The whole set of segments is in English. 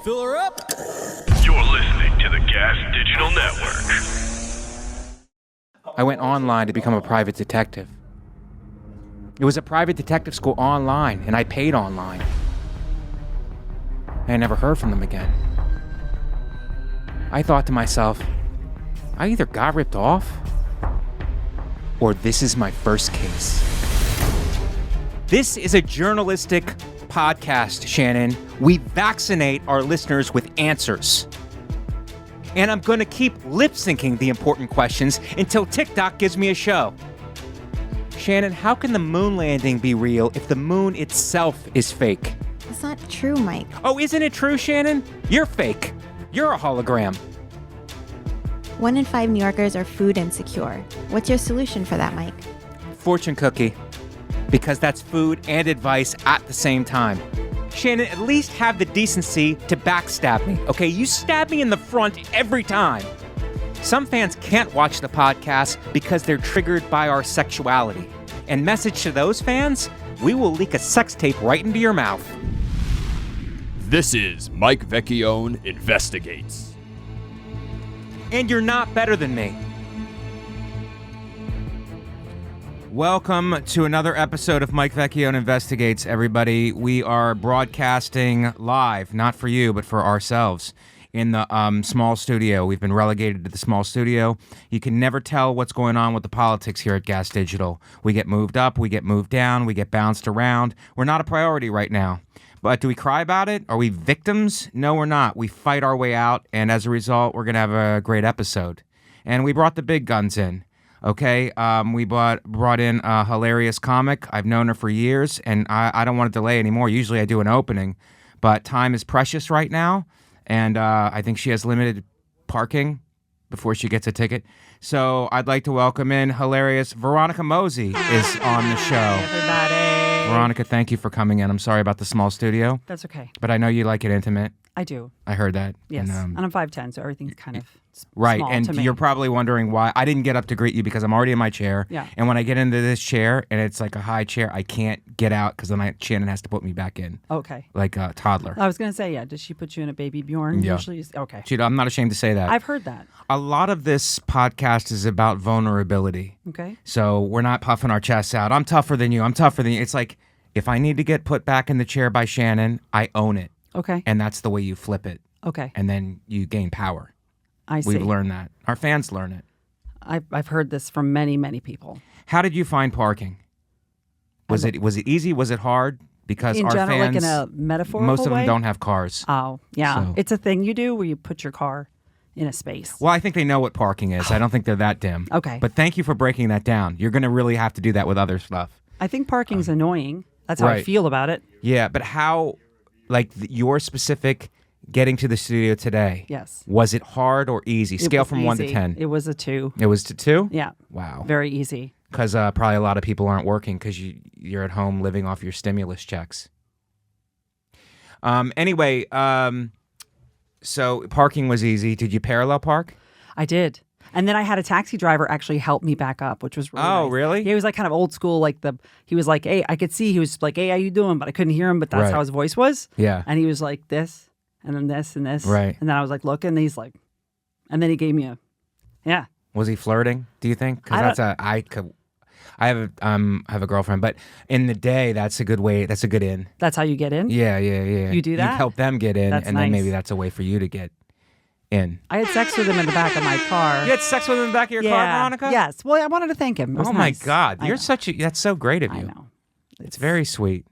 Fill her up. You're listening to the Gas Digital Network. I went online to become a private detective. It was a private detective school online, and I paid online. I never heard from them again. I thought to myself, I either got ripped off, or this is my first case. This is a journalistic podcast, Shannon. We vaccinate our listeners with answers. And I'm going to keep lip-syncing the important questions until TikTok gives me a show. Shannon, how can the moon landing be real if the moon itself is fake? It's not true, Mike. Oh, isn't it true, Shannon? You're fake. You're a hologram. 1 in 5 New Yorkers are food insecure. What's your solution for that, Mike? Fortune cookie. Because that's food and advice at the same time. Shannon, at least have the decency to backstab me, okay? You stab me in the front every time. Some fans can't watch the podcast because they're triggered by our sexuality. And message to those fans, we will leak a sex tape right into your mouth. This is Mike Vecchione Investigates. And you're not better than me. Welcome to another episode of Mike Vecchione Investigates, everybody. We are broadcasting live, not for you, but for ourselves, in the small studio. We've been relegated to the small studio. You can never tell what's going on with the politics here at Gas Digital. We get moved up, we get moved down, we get bounced around. We're not a priority right now. But do we cry about it? Are we victims? No, we're not. We fight our way out, and as a result, we're going to have a great episode. And we brought the big guns in. Okay, we brought in a hilarious comic. I've known her for years, and I don't want to delay anymore. Usually I do an opening, but time is precious right now, and I think she has limited parking before she gets a ticket. So I'd like to welcome in hilarious Veronica Mosey is on the show. Everybody. Veronica, thank you for coming in. I'm sorry about the small studio. That's okay. But I know you like it intimate. I do. I heard that. Yes. And I'm 5'10", so everything's kind of right. small And to me. you're probably wondering why I didn't get up to greet you because I'm already in my chair. Yeah. And when I get into this chair and it's like a high chair, I can't get out because then Shannon has to put me back in. Okay. Like a toddler. I was going to say, yeah, does she put you in a baby Bjorn? Yeah. Usually, okay. I'm not ashamed to say that. I've heard that. A lot of this podcast is about vulnerability. Okay. So we're not puffing our chests out. I'm tougher than you. I'm tougher than you. It's like if I need to get put back in the chair by Shannon, I own it. Okay. And that's the way you flip it. Okay. And then you gain power. I see. We've learned that. Our fans learn it. I've heard this from many, many people. How did you find parking? Was it easy? Was it hard? Because In our general, fans, like in a metaphorical most of them way? don't have cars. Oh, yeah. So- It's a thing you do where you put your car in a space. Well, I think they know what parking is. I don't think they're that dim. Okay. But thank you for breaking that down. You're going to really have to do that with other stuff. I think parking's annoying. That's how I right. feel about it. Yeah, but how, like your specific getting to the studio today, Yes. was it hard or easy? Scale It was from 1 to easy. 10. It was a 2. It was to 2? Yeah. Wow. Very easy. Because probably a lot of people aren't working because you're at home living off your stimulus checks. Anyway, so parking was easy. Did you parallel park? I did. And then I had a taxi driver actually help me back up, which was really Oh, nice. really? Yeah, he was like kind of old school, he was like, hey, I could see, he was like, hey, how you doing? But I couldn't hear him, but that's Right. how his voice was. Yeah. And he was like this, and then this, and this. Right. And then I was like looking, and he's like, and then he gave me yeah. Was he flirting, do you think? I Because I have a girlfriend, but in the day, that's a good way. That's a good in. That's how you get in? Yeah. You do that? You help them get in, That's and then nice. maybe that's a way for you to get in. I had sex with him in the back of my car. You had sex with him in the back of your car, Veronica? Yes. Well, I wanted to thank him. It was Oh nice. my God, I you're know. that's so great of you. I know. It's very sweet.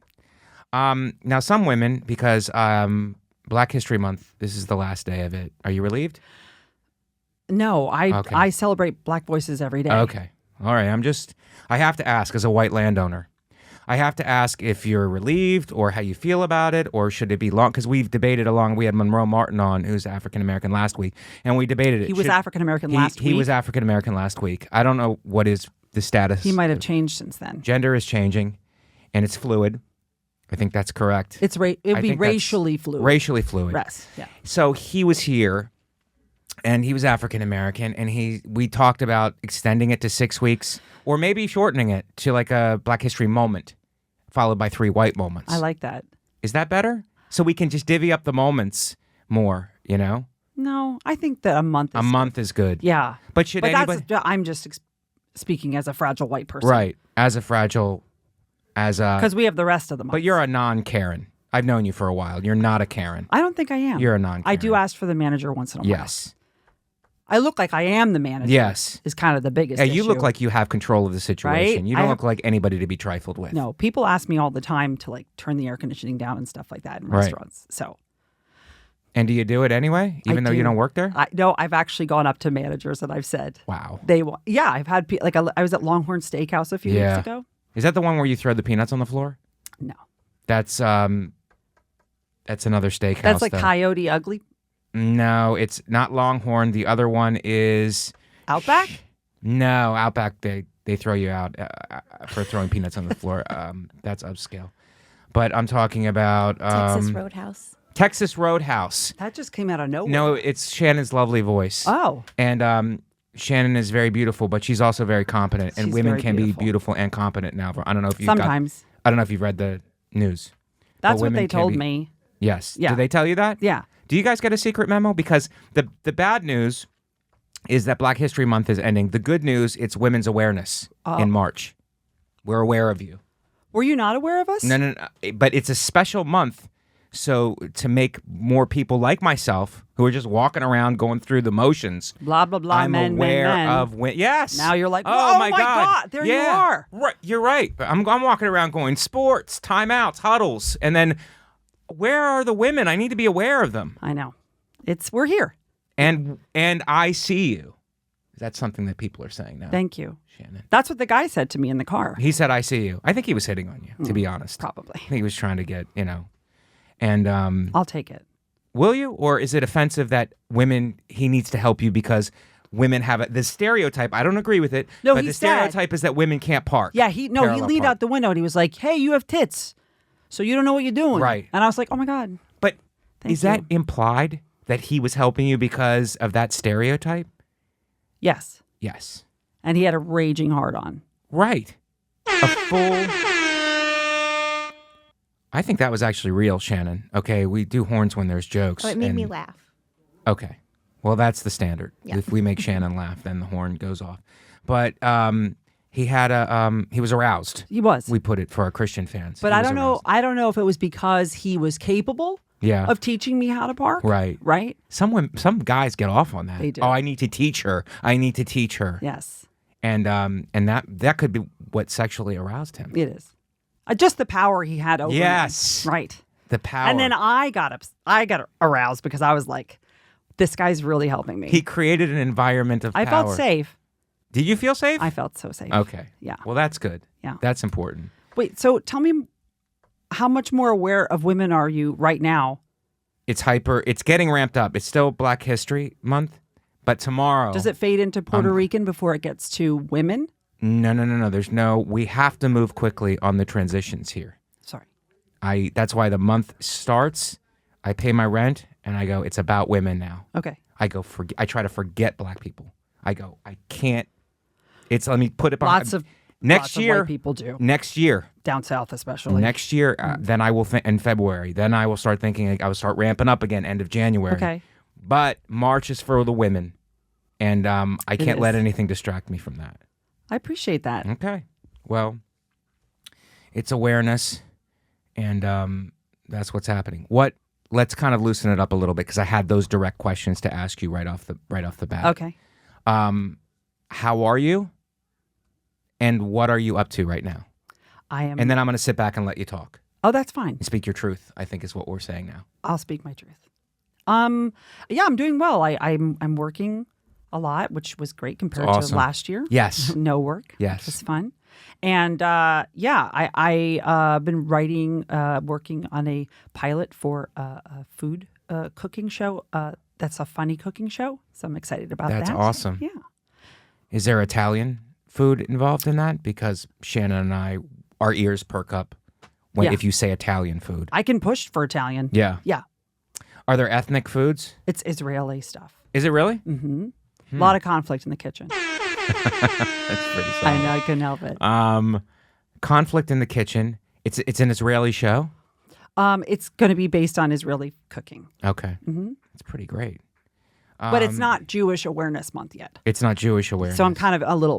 Now, some women, because Black History Month, this is the last day of it. Are you relieved? No, Okay. I celebrate Black voices every day. Okay. All right. I have to ask as a white landowner. I have to ask if you're relieved or how you feel about it, or should it be long? Because we've debated along. We had Monroe Martin on, who's African American last week, and we debated it. He was African American last week. He was African American last week. I don't know what is the status. He might have changed since then. Gender is changing, and it's fluid. I think that's correct. It'd I be think that's racially fluid. Racially fluid. Yes. Yeah. So he was here, and he was African American, and we talked about extending it to 6 weeks, or maybe shortening it to like a Black History moment, followed by 3 white moments. I like that. Is that better? So we can just divvy up the moments more, you know? No, I think that a month is A month is good. Yeah. But should anybody... I'm just speaking as a fragile white person. Right. As a fragile... Because we have the rest of the month. But you're a non-Karen. I've known you for a while. You're not a Karen. I don't think I am. You're a non-Karen. I do ask for the manager once in a while. Yes. I look like I am the manager. Yes. Is kind of the biggest You issue. look like you have control of the situation. Right? You don't look like anybody to be trifled with. No, people ask me all the time to like turn the air conditioning down and stuff like that in Right. restaurants. So. And do you do it anyway, even though you don't work there? No, I've actually gone up to managers and I've said, Wow. Yeah, I've had, I was at Longhorn Steakhouse a few weeks ago. Is that the one where you throw the peanuts on the floor? No. That's another steakhouse. That's like though. Coyote Ugly. No, it's not Longhorn. The other one is Outback? No, Outback. They throw you out for throwing peanuts on the floor. That's upscale. But I'm talking about Texas Roadhouse. Texas Roadhouse. That just came out of nowhere. No, it's Shannon's lovely voice. Oh. And Shannon is very beautiful, but she's also very competent. And She's women very can beautiful. be beautiful and competent now. I don't know if you Sometimes. I don't know if you've read the news. That's But what women they can told be- me. Yes. Yeah. Did they tell you that? Yeah. Do you guys get a secret memo? Because the bad news is that Black History Month is ending. The good news, it's Women's Awareness in March. We're aware of you. Were you not aware of us? No. But it's a special month. So to make more people like myself, who are just walking around going through the motions, Blah, blah, blah. I'm men, aware men, men. of yes. Now you're like, oh my God, there you are. Right, you're right. I'm walking around going sports, timeouts, huddles, and then where are the women? I need to be aware of them. I know. We're here. And I see you. That's something that people are saying now. Thank you. Shannon. That's what the guy said to me in the car. He said, I see you. I think he was hitting on you, to be honest. Probably. I think he was trying to get, And I'll take it. will you? Or is it offensive that he needs to help you because women have this stereotype? I don't agree with it. No, but he the said- stereotype is that women can't park. Yeah, he parallel leaned park. out the window and he was like, hey, you have tits. So you don't know what you're doing. Right. And I was like, oh my God. But Thank is that you. implied that he was helping you because of that stereotype? Yes. Yes. And he had a raging hard on. Right. A full... I think that was actually real, Shannon. Okay, we do horns when there's jokes. Oh, it made me and- laugh. Okay. Well, that's the standard. Yeah. If we make Shannon laugh, then the horn goes off. But he had he was aroused. He was. We put it for our Christian fans. But He I was don't know. aroused. I don't know if it was because he was capable Yeah. of teaching me how to park. Right. Right? Some guys get off on that. They do. Oh, I need to teach her. I need to teach her. Yes. And that could be what sexually aroused him. It is. Just the power he had over me. Yes. Right. The power. And then I got aroused because I was like, this guy's really helping me. He created an environment of I power. felt safe. Did you feel safe? I felt so safe. Okay. Yeah. Well, that's good. Yeah. That's important. Wait, so tell me, how much more aware of women are you right now? It's getting ramped up. It's still Black History Month, but tomorrow. Does it fade into Puerto Rican before it gets to women? No. We have to move quickly on the transitions here. Sorry. That's why the month starts. I pay my rent and I go, it's about women now. Okay. I try to forget Black people. I go, I can't. Let me put it behind. Lots of white people do. Next year. Down south especially. Next year, then I will in February. Then I will start thinking. I will start ramping up again. End of January. Okay. But March is for the women, and I can't let is. anything distract me from that. I appreciate that. Okay. Well, it's awareness, and that's what's happening. Let's kind of loosen it up a little bit because I had those direct questions to ask you right off the bat. Okay. How are you? And what are you up to right now? I am. And then I'm going to sit back and let you talk. Oh, that's fine. Speak your truth, I think is what we're saying now. I'll speak my truth. Yeah, I'm doing well. I'm working a lot, which was great compared to awesome. last year. Yes. No work. Yes. Which was fun. And I been writing, working on a pilot for a food cooking show. That's a funny cooking show. So I'm excited about that. That's awesome. Yeah. Is there Italian food involved in that? Because Shannon and I, our ears perk up Yeah. if you say Italian food. I can push for Italian. Yeah. Yeah. Are there ethnic foods? It's Israeli stuff. Is it really? Mm-hmm. A lot of conflict in the kitchen. That's pretty solid. I know, I couldn't help it. Conflict in the kitchen. It's an Israeli show? It's going to be based on Israeli cooking. Okay. It's pretty great. But it's not Jewish Awareness Month yet. It's not Jewish awareness. So I'm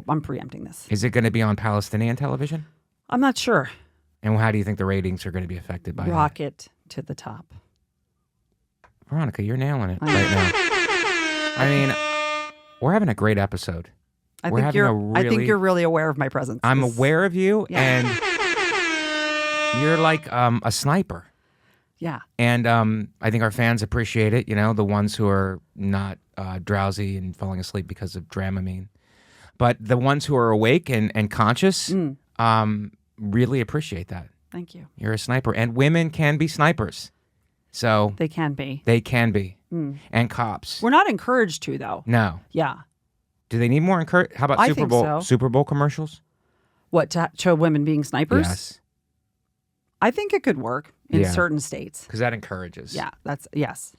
I'm preempting this. Is it going to be on Palestinian television? I'm not sure. And how do you think the ratings are going to be affected by that? Rocket to the top. Veronica, you're nailing it right now. I mean, we're having a great episode. I think you're really aware of my presence. I'm aware of you, and you're like a sniper. Yeah. And I think our fans appreciate it, the ones who are not drowsy and falling asleep because of Dramamine. But the ones who are awake and conscious really appreciate that. Thank you. You're a sniper. And women can be snipers. So They can be. They can be. And cops. We're not encouraged to, though. No. Yeah. Do they need more encouragement? How about I Super think Bowl so. Super Bowl commercials? What, to show women being snipers? Yes. I think it could work in certain states. Because that encourages. Yeah, yes.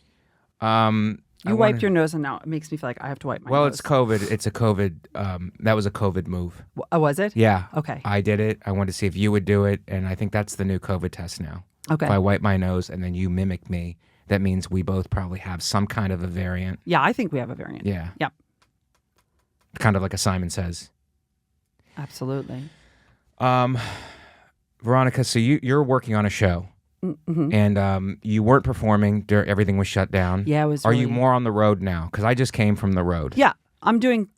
You wiped your nose, and now it makes me feel like I have to wipe my nose. Well, it's COVID. It's a COVID. That was a COVID move. Was it? Yeah. Okay. I did it. I wanted to see if you would do it, and I think that's the new COVID test now. Okay. If I wipe my nose and then you mimic me, that means we both probably have some kind of a variant. Yeah, I think we have a variant. Yeah. Yep. Kind of like a Simon Says. Absolutely. Veronica, so you're working on a show, and you weren't performing. Everything was shut down. Yeah, it was. Are you more on the road now? Because I just came from the road. Yeah, I'm doing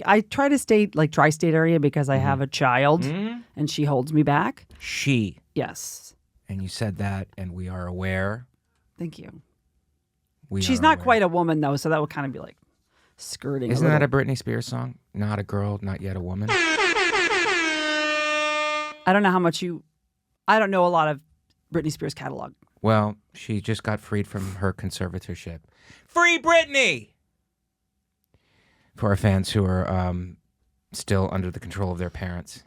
I try to stay tri-state area because I have a child, and she holds me back. She. Yes. And you said that, and we are aware. Thank you. She's not quite a woman though, so that would kind of be like skirting. Isn't that a Britney Spears song? Not a girl, not yet a woman. I don't know how much I don't know a lot of Britney Spears catalog. Well, she just got freed from her conservatorship. Free Britney! For our fans who are still under the control of their parents,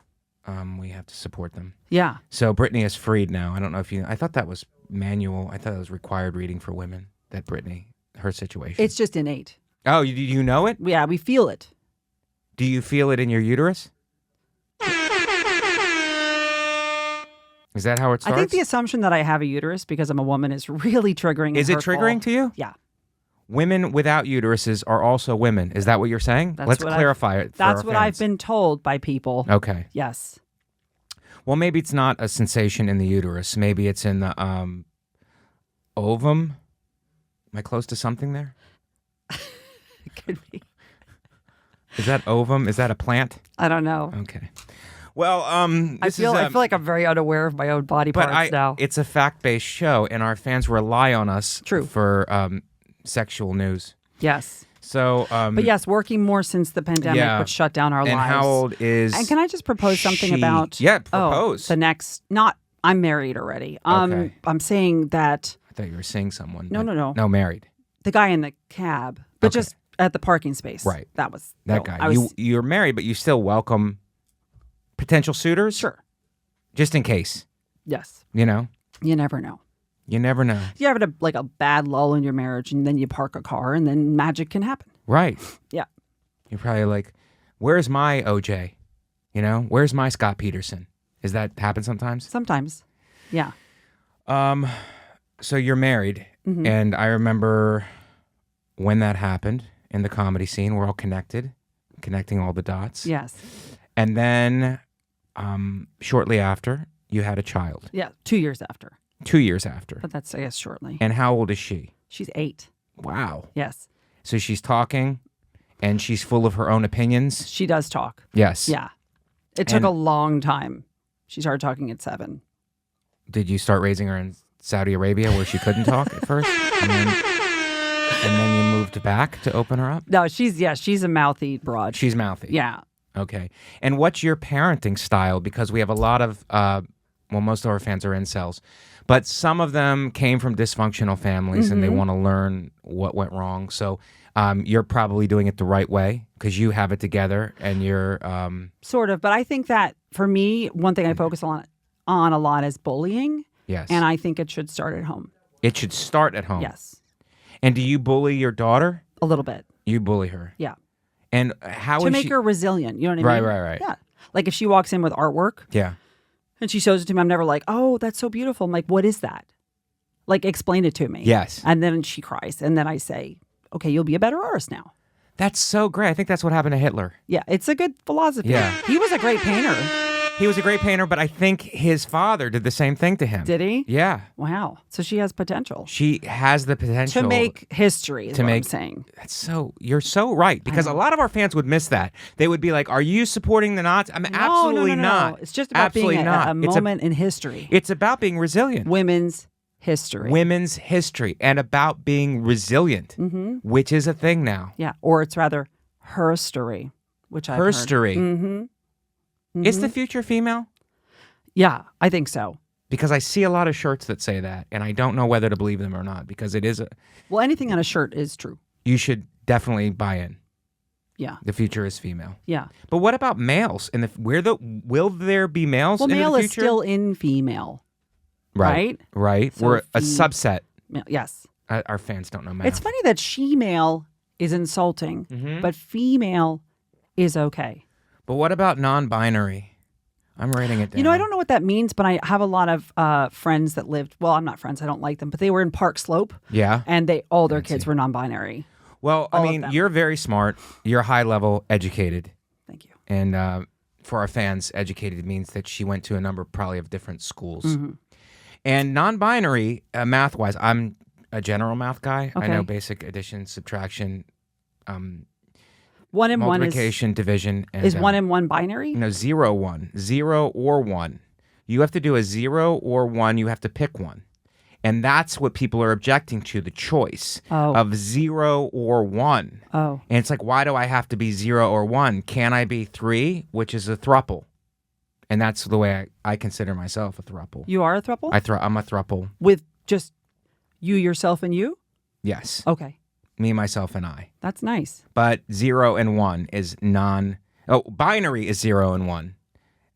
we have to support them. Yeah. So Britney is freed now. I don't know if I thought that was manual. I thought it was required reading for women, that Britney, her situation. It's just innate. Oh, you know it? Yeah, we feel it. Do you feel it in your uterus? Is that how it starts? I think the assumption that I have a uterus because I'm a woman is really triggering. Is it triggering to you? Yeah. Women without uteruses are also women. Is that what you're saying? Let's clarify it. That's what I've been told by people. Okay. Yes. Well, maybe it's not a sensation in the uterus. Maybe it's in the ovum. Am I close to something there? It could be. Is that ovum? Is that a plant? I don't know. Okay. Well, I feel like I'm very unaware of my own body parts now. It's a fact-based show, and our fans rely on us for sexual news. Yes. So, but yes, working more since the pandemic, which shut down our lives. And how old is? And can I just propose something about? Yeah, propose. The next, I'm married already. Okay. I'm saying that. I thought you were seeing someone. No. No, married. The guy in the cab, but just at the parking space. Right. That was that guy. You're married, but you still welcome potential suitors. Sure. Just in case. Yes. You know. You never know. You never know. You have a bad lull in your marriage, and then you park a car, and then magic can happen. Right. Yeah. You're probably like, "Where's my OJ? Where's my Scott Peterson?" Does that happen sometimes? Sometimes. Yeah. So you're married, and I remember when that happened in the comedy scene. We're all connecting all the dots. Yes. And then, shortly after, you had a child. Yeah, 2 years after. 2 years after. But that's, I guess, shortly. And how old is she? She's 8. Wow. Yes. So she's talking, and she's full of her own opinions. She does talk. Yes. Yeah. It took a long time. She started talking at 7. Did you start raising her in Saudi Arabia where she couldn't talk at first? And then you moved back to open her up? No, she's a mouthy broad. She's mouthy. Yeah. Okay. And what's your parenting style? Because we have a lot of, most of our fans are incels, but some of them came from dysfunctional families and they want to learn what went wrong. So you're probably doing it the right way because you have it together and you're... Sort of. But I think that for me, one thing I focus on a lot is bullying. Yes. And I think it should start at home. It should start at home. Yes. And do you bully your daughter? A little bit. You bully her? Yeah. And how to make her resilient, you know what I mean? Right. Yeah. Like if she walks in with artwork, yeah, and she shows it to me, I'm never like, "Oh, that's so beautiful." I'm like, "What is that?" Like, explain it to me. Yes. And then she cries. And then I say, okay, you'll be a better artist now. That's so great. I think that's what happened to Hitler. Yeah, it's a good philosophy. Yeah. He was a great painter. He was a great painter, but I think his father did the same thing to him. Did he? Yeah. Wow. So she has potential. She has the potential To make history, is what I'm saying. You're so right, because a lot of our fans would miss that. They would be like, are you supporting the Nazis? I mean, absolutely no. not. It's just about absolutely being a moment in history. It's about being resilient. Women's history. Women's history, and about being resilient, which is a thing now. Yeah, or it's rather her story, which I've Her heard. story. Is the future female? Yeah, I think so. Because I see a lot of shirts that say that, and I don't know whether to believe them or not, because it is Well, anything on a shirt is true. you should definitely buy in. Yeah. The future is female. Yeah. But what about males? Will there be males Well, in male the is future? still in female. Right. So We're a subset. Yes. Our fans don't know math. It's funny that she-male is insulting, but female is okay. But what about non-binary? I'm writing it down. You know, I don't know what that means, but I have a lot of friends that lived, well, I'm not friends, I don't like them, but they were in Park Slope. Yeah. And all their kids were non-binary. Well, I All of mean, them. you're very smart. You're high-level educated. Thank you. And for our fans, educated means that she went to a number probably of different schools. And non-binary, math-wise, I'm a general math guy. I Okay. know basic addition, subtraction, 1 and 1 multiplication, division. And, is 1 and 1 binary? 0, 1. 0 or 1. You have to do a 0 or 1. You have to pick one. And that's what people are objecting to, the choice of 0 or 1. Oh. And it's like, why do I have to be 0 or 1? Can I be 3, which is a thruple? And that's the way I consider myself a thruple. You are a throuple? I'm a thruple. With just you, yourself, and you? Yes. Okay. Me, myself, and I. That's nice. But 0 and 1 is binary is 0 and 1.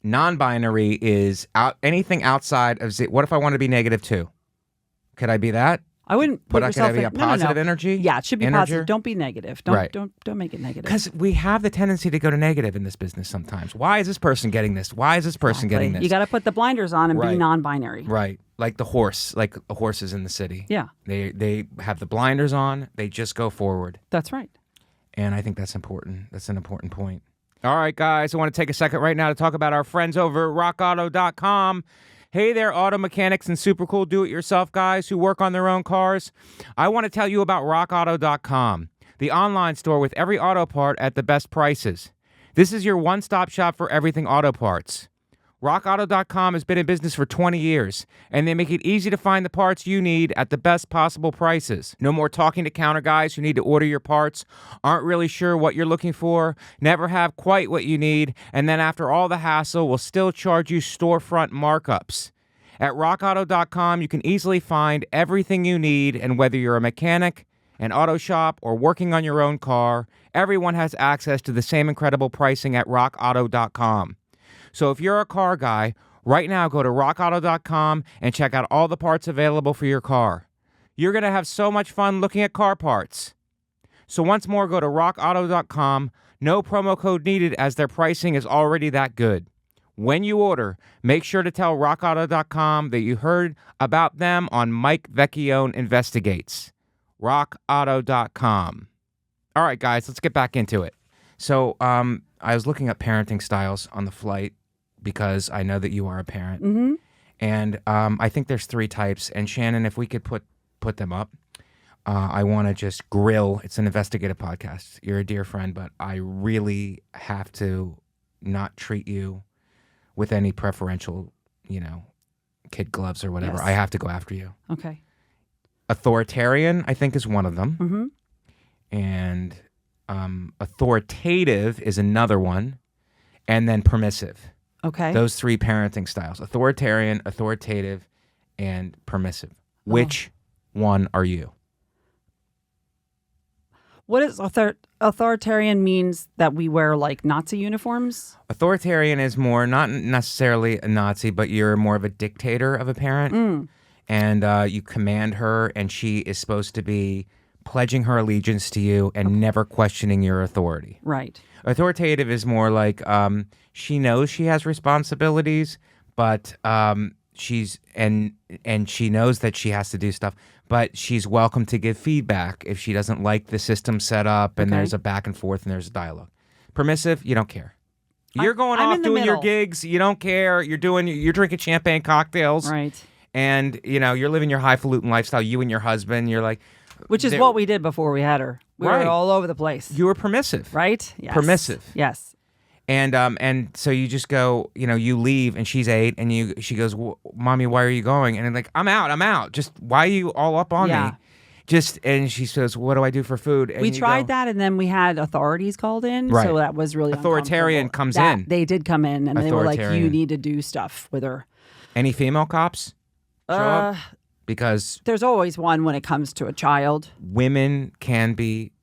Non-binary is anything outside of what if I want to be -2? Could I be that? I wouldn't put But yourself could I be in... a positive energy? Yeah, it should be Integer? positive. Don't be negative. Don't, Right. don't make it negative. Because we have the tendency to go to negative in this business sometimes. Why is this person getting this? Why is this person getting this? You got to put the blinders on and be Right. non-binary. Right. Like the horses in the city. Yeah. They have the blinders on. They just go forward. That's right. And I think that's important. That's an important point. All right, guys. I want to take a second right now to talk about our friends over at rockauto.com. Hey there, auto mechanics and super cool do-it-yourself guys who work on their own cars. I want to tell you about rockauto.com, the online store with every auto part at the best prices. This is your one-stop shop for everything auto parts. RockAuto.com has been in business for 20 years, and they make it easy to find the parts you need at the best possible prices. No more talking to counter guys who need to order your parts, aren't really sure what you're looking for, never have quite what you need, and then after all the hassle will still charge you storefront markups. At RockAuto.com, you can easily find everything you need, and whether you're a mechanic, an auto shop, or working on your own car, everyone has access to the same incredible pricing at RockAuto.com. So if you're a car guy, right now go to rockauto.com and check out all the parts available for your car. You're going to have so much fun looking at car parts. So once more, go to rockauto.com. No promo code needed as their pricing is already that good. When you order, make sure to tell rockauto.com that you heard about them on Mike Vecchione Investigates. rockauto.com. All right, guys, let's get back into it. So I was looking up parenting styles on the flight, because I know that you are a parent. Mm-hmm. And I think there's 3 types. And Shannon, if we could put them up, I want to just grill. It's an investigative podcast. You're a dear friend, but I really have to not treat you with any preferential, kid gloves or whatever. Yes. I have to go after you. Okay. Authoritarian, I think, is one of them. Mm-hmm. And authoritative is another one. And then permissive. Okay. Those 3 parenting styles: authoritarian, authoritative, and permissive. Which one are you? What is authoritarian means that we wear like Nazi uniforms? Authoritarian is more, not necessarily a Nazi, but you're more of a dictator of a parent. And you command her, and she is supposed to be pledging her allegiance to you and never questioning your authority. Right. Authoritative is more like she knows she has responsibilities, but she knows that she has to do stuff, but she's welcome to give feedback if she doesn't like the system set up and there's a back and forth and there's a dialogue. Permissive, you don't care. You're going I'm off in the doing your middle. gigs, you don't care. You're drinking champagne cocktails. Right. And, you're living your highfalutin lifestyle, you and your husband, you're like... Which is what we did before we had her. We Right. were all over the place. You were permissive. Right? Yes. Permissive. Yes. And so you just go, you leave, and she's 8, and she goes, "Mommy, why are you going?" And I'm like, I'm out. Just, why are you all up on me? And she says, "What do I do for food?" And We tried that, and then we had authorities called in, Right. so that was really Authoritarian uncomfortable. comes That- in. They did come in, and they were like, Authoritarian. "You need to do stuff with her." Any female cops show up? Because There's always one when it comes to a child. women can be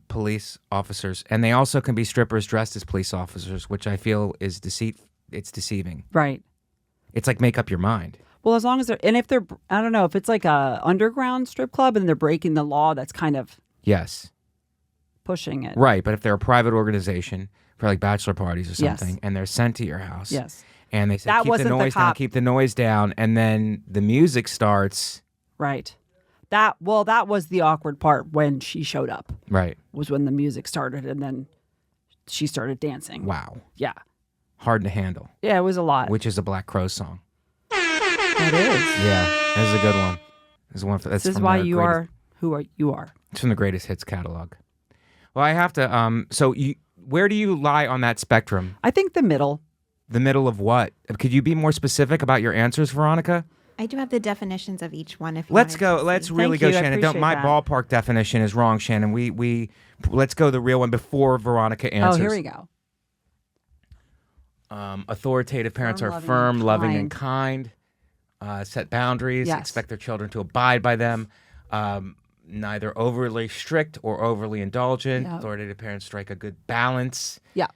police officers, and they also can be strippers dressed as police officers, which I feel is it's deceiving. Right. It's like, make up your mind. Well, as long as I don't know, if it's like a underground strip club and they're breaking the law, that's kind of Yes. pushing it. Right, but if they're a private organization for like bachelor parties or Yes. something, and they're sent to your house, Yes. and they say, That keep the wasn't the noise down, cop. keep the noise down, and then the music starts. Right. That was the awkward part when she showed up. Right. Was when the music started and then she started dancing. Wow. Yeah. Hard to handle, Yeah, it was a lot. which is a Black Crowes song. It is. Yeah, this is a good one. This This is why you are who you are. It's from the greatest hits catalog. Well, I have to. Where do you lie on that spectrum? I think the middle. The middle of what? Could you be more specific about your answers, Veronica? I do have the definitions of each one. If you Let's wanted go. to Let's see. really Thank go, you, I Shannon. Don't. appreciate My that. ballpark definition is wrong, Shannon. We let's go the real one before Veronica answers. Oh, here we go. Authoritative parents Firm, are loving, firm, and loving, and kind. Set boundaries. Yes. Expect their children to abide by them. Neither overly strict or overly indulgent. Yep. Authoritative parents strike a good balance. Yeah.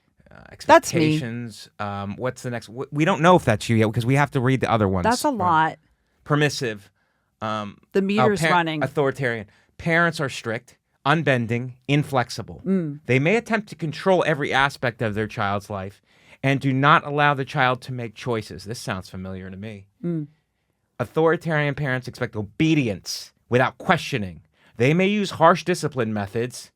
That's me. Expectations. What's the next? We don't know if that's you yet because we have to read the other ones. That's a lot. Permissive. The meter's running. Authoritarian. Parents are strict, unbending, inflexible. They may attempt to control every aspect of their child's life and do not allow the child to make choices. This sounds familiar to me. Authoritarian parents expect obedience without questioning. They may use harsh discipline methods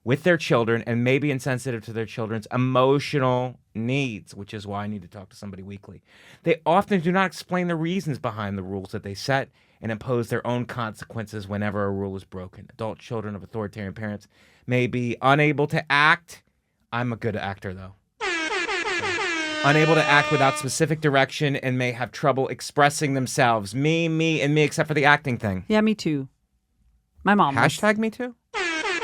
with their children and may be insensitive to their children's emotional needs, which is why I need to talk to somebody weekly. They often do not explain the reasons behind the rules that they set and impose their own consequences whenever a rule is broken. Adult children of authoritarian parents may be unable to act. I'm a good actor, though. Unable to act without specific direction and may have trouble expressing themselves. Me, and me, except for the acting thing. Yeah, me too. My mom. was. Hashtag me too?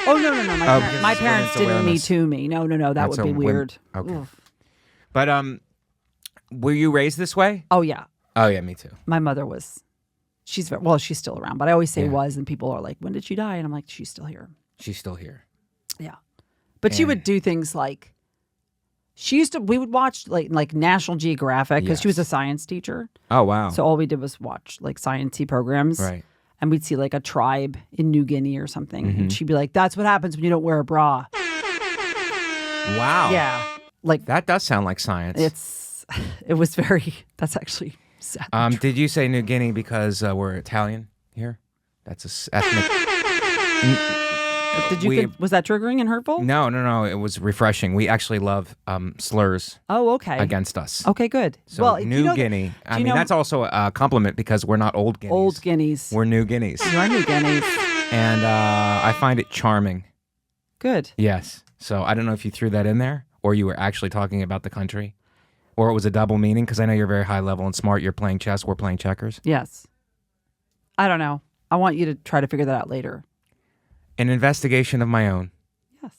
Oh no. because My it's parents women's didn't awareness. me too me. No. That That's would be a weird. Okay. Oof. But were you raised this way? Oh yeah. Oh yeah, me too. My mother was. She's still around, but I always say Yeah. was, and people are like, "When did she die?" And I'm like, "She's still here." She's still here. Yeah, but she And- would do things like. We would watch like National Geographic because she was a Yes. science teacher. Oh wow. So all we did was watch like science-y programs. Right. And we'd see like a tribe in New Guinea or something. Mm-hmm. And she'd be like, that's what happens when you don't wear a bra. Wow. Yeah. Like That does sound like science. it was that's actually sad. Did you say New Guinea because we're Italian here? That's ethnic. Was that triggering and hurtful? No. It was refreshing. We actually love slurs Oh, okay. against us. Okay, good. So well, New Guinea. I mean, that's also a compliment because we're not old Guineas. Old Guineas. We're New Guineas. You are New Guineas. And I find it charming. Good. Yes. So I don't know if you threw that in there or you were actually talking about the country or it was a double meaning because I know you're very high level and smart. You're playing chess. We're playing checkers. Yes. I don't know. I want you to try to figure that out later. An investigation of my own. Yes.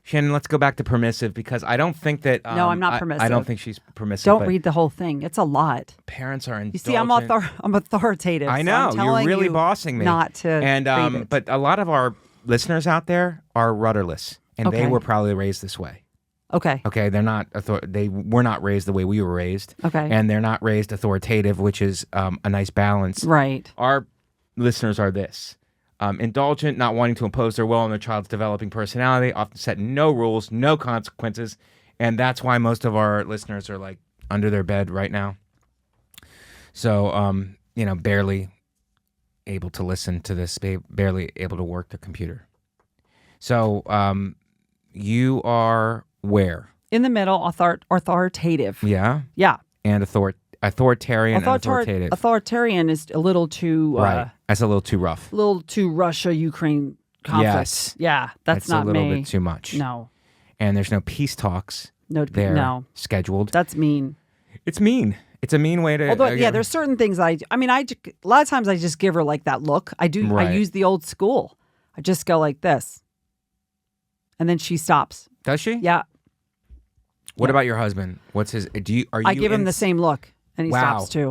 Shannon, let's go back to permissive because I don't think that... No, I'm not I permissive. don't think she's permissive. Don't but read the whole thing. It's a lot. Parents are indulgent. You see, I'm authoritative. I so know. I'm telling You're really you bossing me. Not to And read it. But a lot of our listeners out there are rudderless and they Okay. were probably raised this way. Okay. Okay, they're not. They were not raised the way we were raised. Okay. and they're not raised authoritative, which is a nice balance. Right. Our listeners are this: indulgent, not wanting to impose their will on their child's developing personality, often set no rules, no consequences, and that's why most of our listeners are like under their bed right now. So, barely able to listen to this, barely able to work the computer. So, you are where? In the middle, authoritative. Yeah? Yeah. And authoritarian and authoritative. Authoritarian is a little too... Right. That's a little too rough. A little too Russia-Ukraine conflict. Yes. Yeah, that's not a little me. bit too much. No. And there's no peace talks No. scheduled. That's mean. It's mean. It's a mean way to... Although, there's certain things a lot of times I just give her like that look. I do. Right. I use the old school. I just go like this. And then she stops. Does she? Yeah. What about your husband? What's his... I give him the same look, and he Wow. stops too.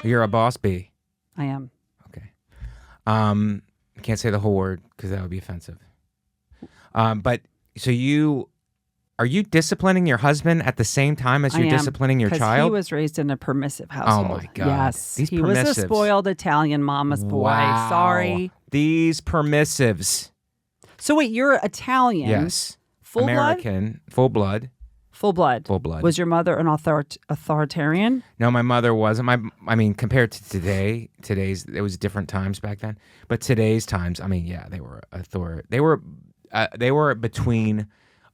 You're a boss bee. I am. Okay. I can't say the whole word because that would be offensive. But so are you disciplining your husband at the same time as you're disciplining your child? He was raised in a permissive household. Oh my God. Yes. These he was a permissives. spoiled Italian mama's boy. Wow. Sorry. These permissives. So wait, you're Italian. Yes. Full American. Full blood. Full blood. Full blood. Was your mother an authoritarian? No, my mother wasn't. Compared to today's, it was different times back then. But today's times, they were they were between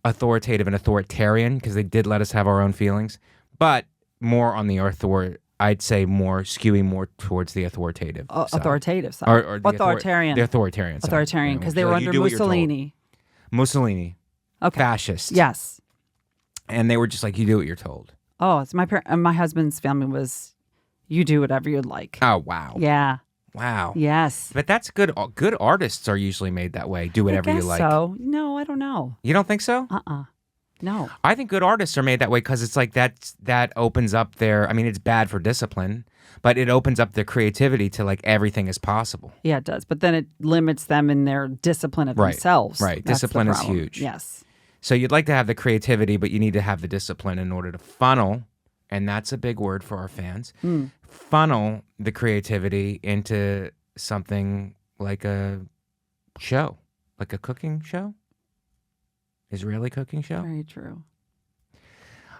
authoritative and authoritarian because they did let us have our own feelings, but more on the I'd say more skewing more towards the authoritative side. Authoritative side. Or the authoritarian. The authoritarian side. Authoritarian, because they were under Mussolini. Mussolini. Okay. Fascist. Yes. And they were just like, you do what you're told. Oh, it's my husband's family was, you do whatever you'd like. Oh, wow. Yeah. Wow. Yes. But that's good. Good artists are usually made that way. Do whatever you like. So no, I don't know. You don't think so? No. I think good artists are made that way because it's like that opens up their. It's bad for discipline, but it opens up their creativity to like everything is possible. Yeah, it does. But then it limits them in their discipline of themselves. Right. That's Discipline the is problem. huge. Yes. So you'd like to have the creativity, but you need to have the discipline in order to funnel, and that's a big word for our fans. Funnel the creativity into something like a show, like a cooking show, Israeli cooking show. Very true.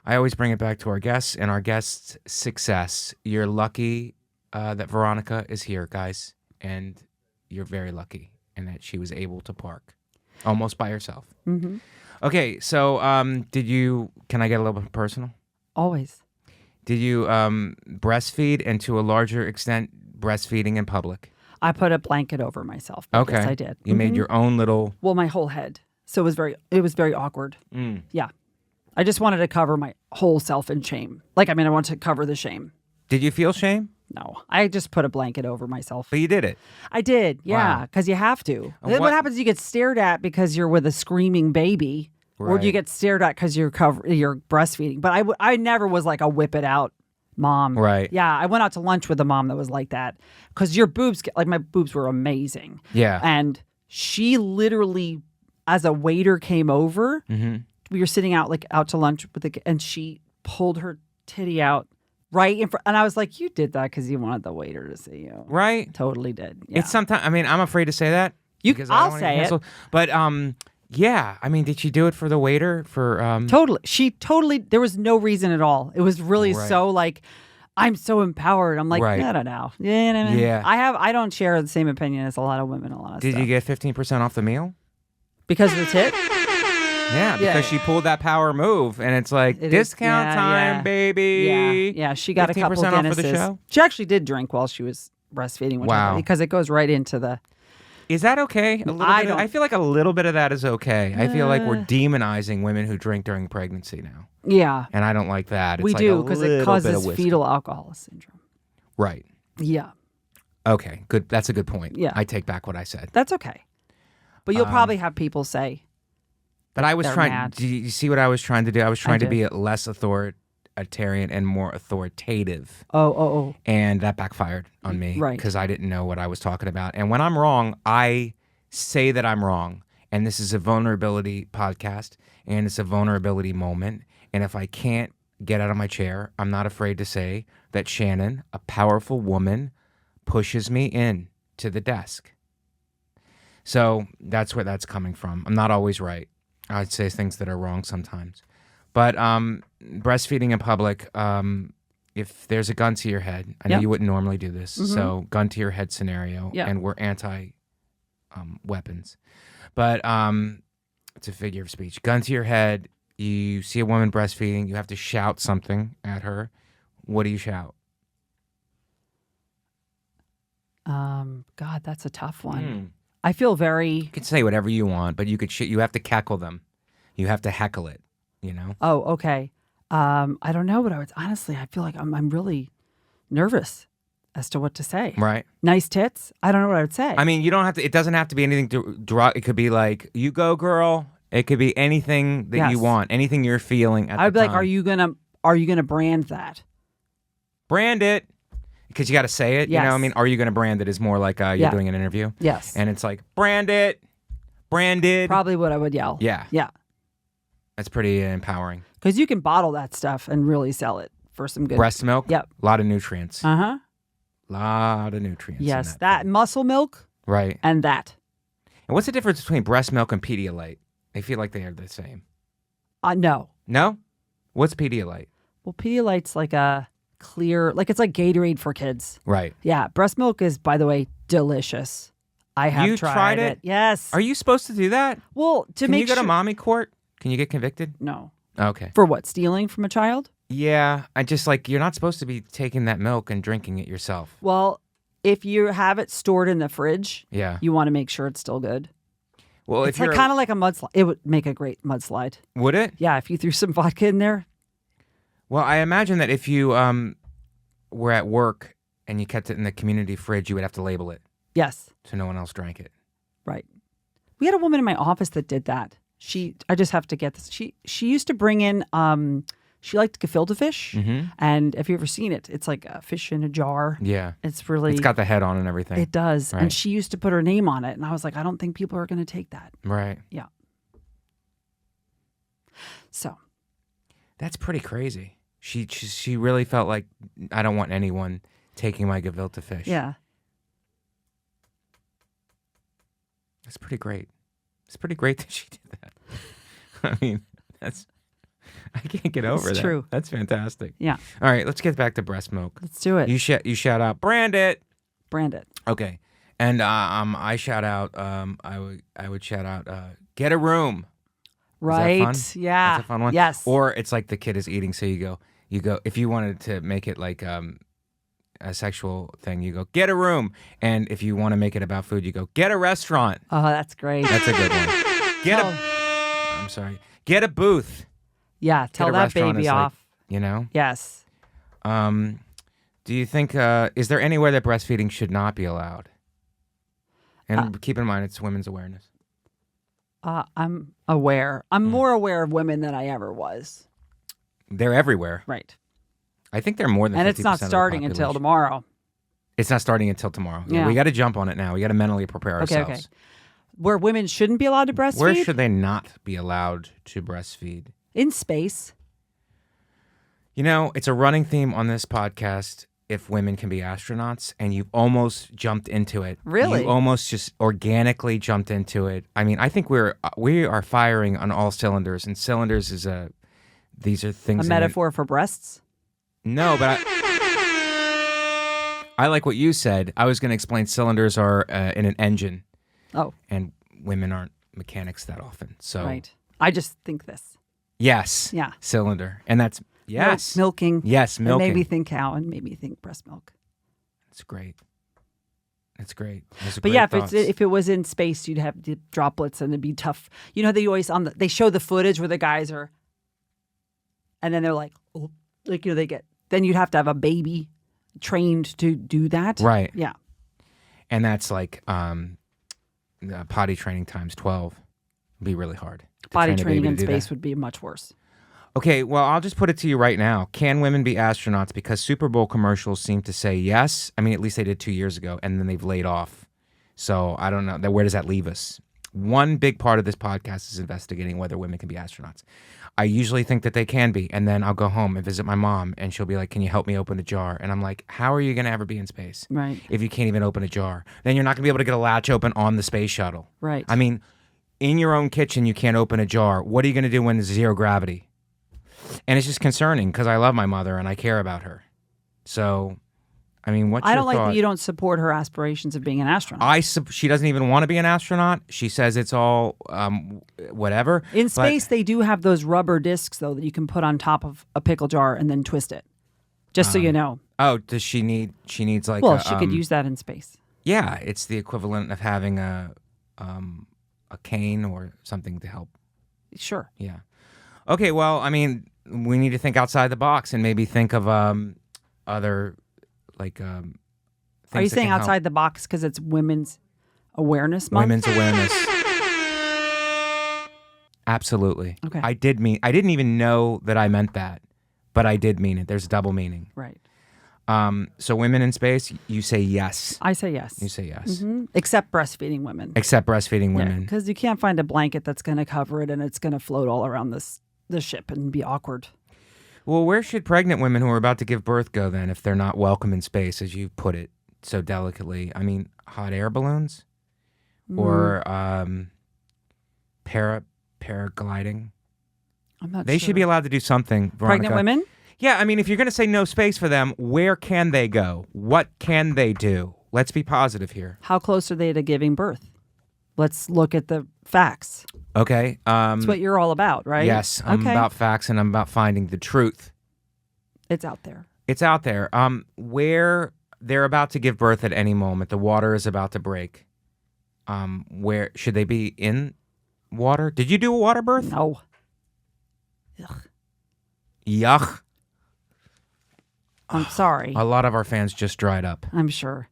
I always bring it back to our guests and our guests' success. You're lucky that Veronica is here, guys, and you're very lucky in that she was able to park almost by herself. Mm-hmm. Okay, so can I get a little bit personal? Always. Did you breastfeed and to a larger extent breastfeeding in public? I put a blanket over myself. Okay. Yes, I did. You made your own little... Well, my whole head. So it was very awkward. Yeah. I just wanted to cover my whole self in shame. I wanted to cover the shame. Did you feel shame? No. I just put a blanket over myself. But you did it. I did, yeah, because you have to. Then what happens? You get stared at because you're with a screaming baby, or do you get stared at because you're breastfeeding? But I never was like a whip it out mom. Right. Yeah, I went out to lunch with a mom that was like that because your boobs, my boobs were amazing. Yeah. And she literally, as a waiter came over, we were sitting out to lunch and she pulled her titty out. Right in front, and I was like, "You did that because you wanted the waiter to see you." Right? Totally did. Yeah. It's sometimes. I'm afraid to say that. I'll say it. But yeah. Did she do it for the waiter? Totally. She totally. There was no reason at all. It was really so like, I'm so empowered. I'm like, no. Yeah. I don't share the same opinion as a lot of women. A lot of Did stuff. you get 15% off the meal? Because of the tit? Yeah, because she pulled that power move, and it's like discount time, baby. Yeah. She got a couple of off Guinnesses. for the show. She actually did drink while she was breastfeeding. Wow. Because it goes right into the. Is that okay? I feel like a little bit of that is okay. I feel like we're demonizing women who drink during pregnancy now. Yeah. And I don't like that. We do, because it causes fetal alcohol syndrome. Right. Yeah. Okay, good. That's a good point. Yeah. I take back what I said. That's okay. But you'll probably have people say. But I was trying. Mad. Do you see what I was trying to do? I was trying to be less authoritarian and more authoritative. Oh. And that backfired on me. Right. Because I didn't know what I was talking about. And when I'm wrong, I say that I'm wrong. And this is a vulnerability podcast. And it's a vulnerability moment. And if I can't get out of my chair, I'm not afraid to say that Shannon, a powerful woman, pushes me in to the desk. So that's where that's coming from. I'm not always right. I'd say things that are wrong sometimes. But breastfeeding in public, if there's a gun to your head, I know Yep. you wouldn't normally do this, so gun to your head scenario, Yep. and we're anti weapons, but it's a figure of speech. Gun to your head, you see a woman breastfeeding, you have to shout something at her. What do you shout? God, that's a tough one. I feel very. You can say whatever you want, but you have to cackle them. You have to heckle it, you know? Oh, okay. I don't know what I would. Honestly, I feel like I'm really nervous as to what to say. Right. Nice tits. I don't know what I would say. I mean, you don't have to. It doesn't have to be anything. It could be like, "You go, girl." It could be anything that Yes. you want, anything you're feeling at I'd the be time. like, are you gonna brand that? Brand it, because you got to say it. You know, Yes. I mean, are you going to brand it? Is more like you're Yeah. doing an interview. Yes. And it's like branded. Probably what I would yell. Yeah. Yeah. That's pretty empowering. Because you can bottle that stuff and really sell it for some good. Breast milk. Yep. A lot of nutrients. Uh-huh. Lot of nutrients. in Yes. That food. muscle milk Right. and that. And what's the difference between breast milk and Pedialyte? I feel like they are the same. No. No? What's Pedialyte? Well, Pedialyte's like a clear, like it's like Gatorade for kids. Right. Yeah. Breast milk is, by the way, delicious. I have You tried it? Yes. Are you supposed to do that? Well, to Can make you go sure. to mommy court? Can you get convicted? No. Okay. For what? Stealing from a child? Yeah. I just like, you're not supposed to be taking that milk and drinking it yourself. Well, if you have it stored in the fridge, Yeah. you want to make sure it's still good. Well, It's if you're. like kind of like a mudslide. It would make a great mudslide. Would it? Yeah, if you threw some vodka in there. Well, I imagine that if you were at work and you kept it in the community fridge, you would have to label it Yes, so no one else drank it. right. We had a woman in my office that did that. I just have to get this. She used to bring in. She liked gefilte fish, and if you ever seen it, it's like a fish in a jar. Yeah. It's really. It's got the head on and everything. It does, Right. and she used to put her name on it, and I was like, I don't think people are going to take that. Right. Yeah. So. That's pretty crazy. She really felt like, I don't want anyone taking my gefilte fish. Yeah. That's pretty great. It's pretty great that she did that. I mean, I can't get over It's that. true. That's fantastic. Yeah. All right, let's get back to breast milk. Let's do it. You shout out, brand it. Brand it. Okay. And I shout out, I would shout out, get a room. Right. Is that fun? Yeah. That's a fun one. Yes. Or it's like the kid is eating, so you go, if you wanted to make it like a sexual thing, you go, get a room. And if you want to make it about food, you go, get a restaurant. Oh, that's great. That's a good one. Get a booth. Yeah. Get Tell a that restaurant baby is like, off. you know? Yes. Do you think, is there anywhere that breastfeeding should not be allowed? And keep in mind, it's women's awareness. I'm aware. I'm more aware of women than I ever was. They're everywhere. Right. I think they're more than 50% And it's not of the starting until population. tomorrow. It's not starting until tomorrow. Yeah. We got to jump on it now. We got to mentally prepare ourselves. Okay. Where women shouldn't be allowed to breastfeed? Where should they not be allowed to breastfeed? In space. You know, it's a running theme on this podcast, if women can be astronauts, and you almost jumped into it. Really? You almost just organically jumped into it. I mean, I think we are firing on all cylinders, and cylinders is these are things. A metaphor for breasts? No, but I like what you said. I was going to explain cylinders are in an engine. Oh. And women aren't mechanics that often. So Right. I just think this. Yes. Yeah. Cylinder. And that's yes. Milking. Yes, milking. It made me think cow and made me think breast milk. It's great. It's great. Those are But great yeah, thoughts. if it was in space, you'd have the droplets and it'd be tough. You know, they always they show the footage where the guys are, and then they're like, oh, like you know, then you'd have to have a baby trained to do that. Right. Yeah. And that's like potty training times 12 would be really hard. to Body train a training baby in to do space that. would be much worse. Okay, well, I'll just put it to you right now. Can women be astronauts? Because Super Bowl commercials seem to say yes. I mean, at least they did 2 years ago, and then they've laid off. So I don't know. Where does that leave us? One big part of this podcast is investigating whether women can be astronauts. I usually think that they can be, and then I'll go home and visit my mom, and she'll be like, can you help me open a jar? And I'm like, how are you going to ever be in space? Right. If you can't even open a jar. Then you're not going to be able to get a latch open on the space shuttle. Right. I mean, in your own kitchen, you can't open a jar. What are you going to do when there's zero gravity? And it's just concerning because I love my mother and I care about her. So, I mean, what's I your don't like thought? that you don't support her aspirations of being an astronaut. She doesn't even want to be an astronaut. She says it's all whatever. In space, they do have those rubber discs, though, that you can put on top of a pickle jar and then twist it. Just so you know. Oh, does she need? She needs like. Well, she could use that in space. Yeah, it's the equivalent of having a cane or something to help. Sure. Yeah. Okay. Well, I mean, we need to think outside the box and maybe think of other like. Are you things that saying can help. outside the box because it's Women's Awareness Month? Women's awareness? Absolutely. Okay. I didn't even know that I meant that, but I did mean it. There's double meaning. Right. So women in space, you say yes. I say yes. You say yes. Mhm. Except breastfeeding women. Except breastfeeding women. Because you can't find a blanket that's going to cover it and it's going to float all around the ship and be awkward. Well, where should pregnant women who are about to give birth go then if they're not welcome in space, as you put it so delicately? I mean, hot air balloons? Or paragliding? I'm not They sure. should be allowed to do something, Veronica. Pregnant women? Yeah, I mean, if you're going to say no space for them, where can they go? What can they do? Let's be positive here. How close are they to giving birth? Let's look at the facts. Okay. That's what you're all about, right? Yes, I'm okay. about facts and I'm about finding the truth. It's out there. It's out there. Where they're about to give birth at any moment, the water is about to break. Where should they be in water? Did you do a water birth? No. Ugh. Yuck. I'm sorry. A lot of our fans just dried up. I'm sure.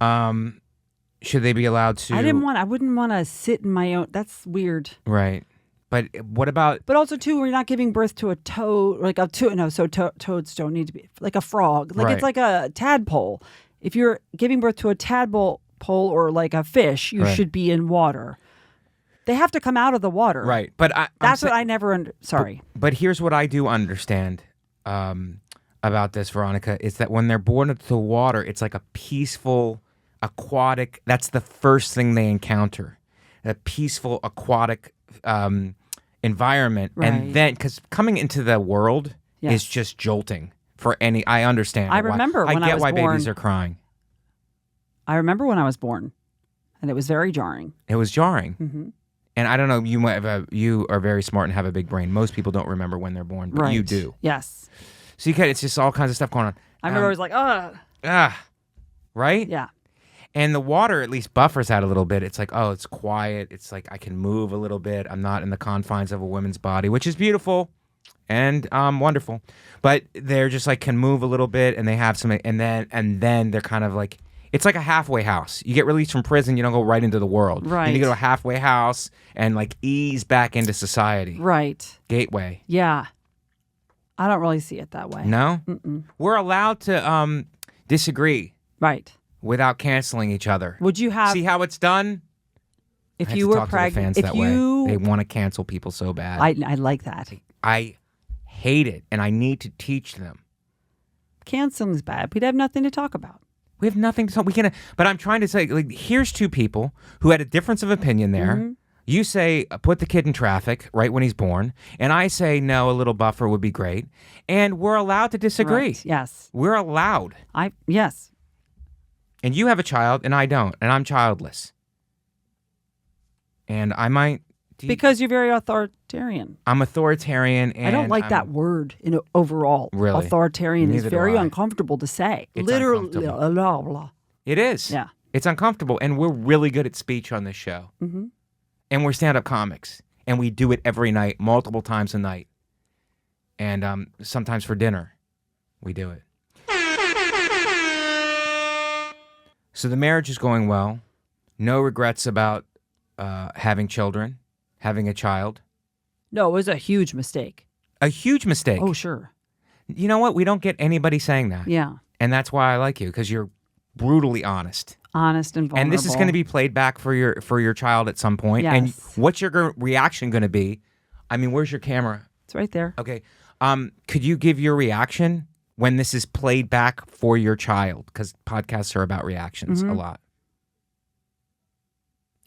Should they be allowed to? I wouldn't want to sit in my own. That's weird. Right. But what about? But also, too, we're not giving birth to a toad, like a toad. No, so toads don't need to be like a frog. Like Right. it's like a tadpole. If you're giving birth to a tadpole or like a fish, you Right. should be in water. They have to come out of the water. Right. But That's what I never. Sorry. But here's what I do understand about this, Veronica, is that when they're born into the water, it's like a peaceful, aquatic. That's the first thing they encounter, a peaceful, aquatic environment, Right. and then because coming into the world Yes. is just jolting for any. I understand. I why- remember when I get was why born. babies are crying. I remember when I was born, and it was very jarring. It was jarring. Mm-hmm. And I don't know. You are very smart and have a big brain. Most people don't remember when they're born, but Right. you do. Yes. So it's just all kinds of stuff going on. I remember I was like, Right? yeah. And the water at least buffers out a little bit. It's like, oh, it's quiet. It's like I can move a little bit. I'm not in the confines of a woman's body, which is beautiful and wonderful. But they're just like can move a little bit, and they have some, and then they're kind of like, it's like a halfway house. You get released from prison, you don't go right into the world. Right. You need to go to a halfway house and like ease back into society. Right. Gateway. Yeah. I don't really see it that way. No? Mm-mm. We're allowed to disagree Right. without canceling each other. Would you have, See how it's done? I if have you to were talk to the pregnant, fans if that you, way. They want to cancel people so bad. I like that. I hate it, and I need to teach them. Canceling's bad. We'd have nothing to talk about. We have nothing to talk. We can, but I'm trying to say, like, here's two people who had a difference of opinion there. Mm-hmm. You say put the kid in traffic right when he's born, and I say no, a little buffer would be great, and we're allowed to disagree. Right. Yes. We're allowed. Yes. And you have a child, and I don't, and I'm childless. And I might. Because you're very authoritarian. I'm authoritarian, and I don't like that word in overall. Really? Authoritarian is Neither do very I. uncomfortable to say. It's Literally. uncomfortable. Blah, blah. It is. Yeah. It's uncomfortable, and we're really good at speech on this show. Mm-hmm. And we're stand-up comics, and we do it every night, multiple times a night. And sometimes for dinner, we do it. So the marriage is going well. No regrets about having children, having a child. No, it was a huge mistake. A huge mistake. Oh, sure. You know what? We don't get anybody saying that. Yeah. And that's why I like you, because you're brutally honest. Honest and vulnerable. And this is going to be played back for your child at some point. Yes. And what's your reaction going to be? I mean, where's your camera? It's right there. Okay. Could you give your reaction when this is played back for your child? Because podcasts are about reactions a lot.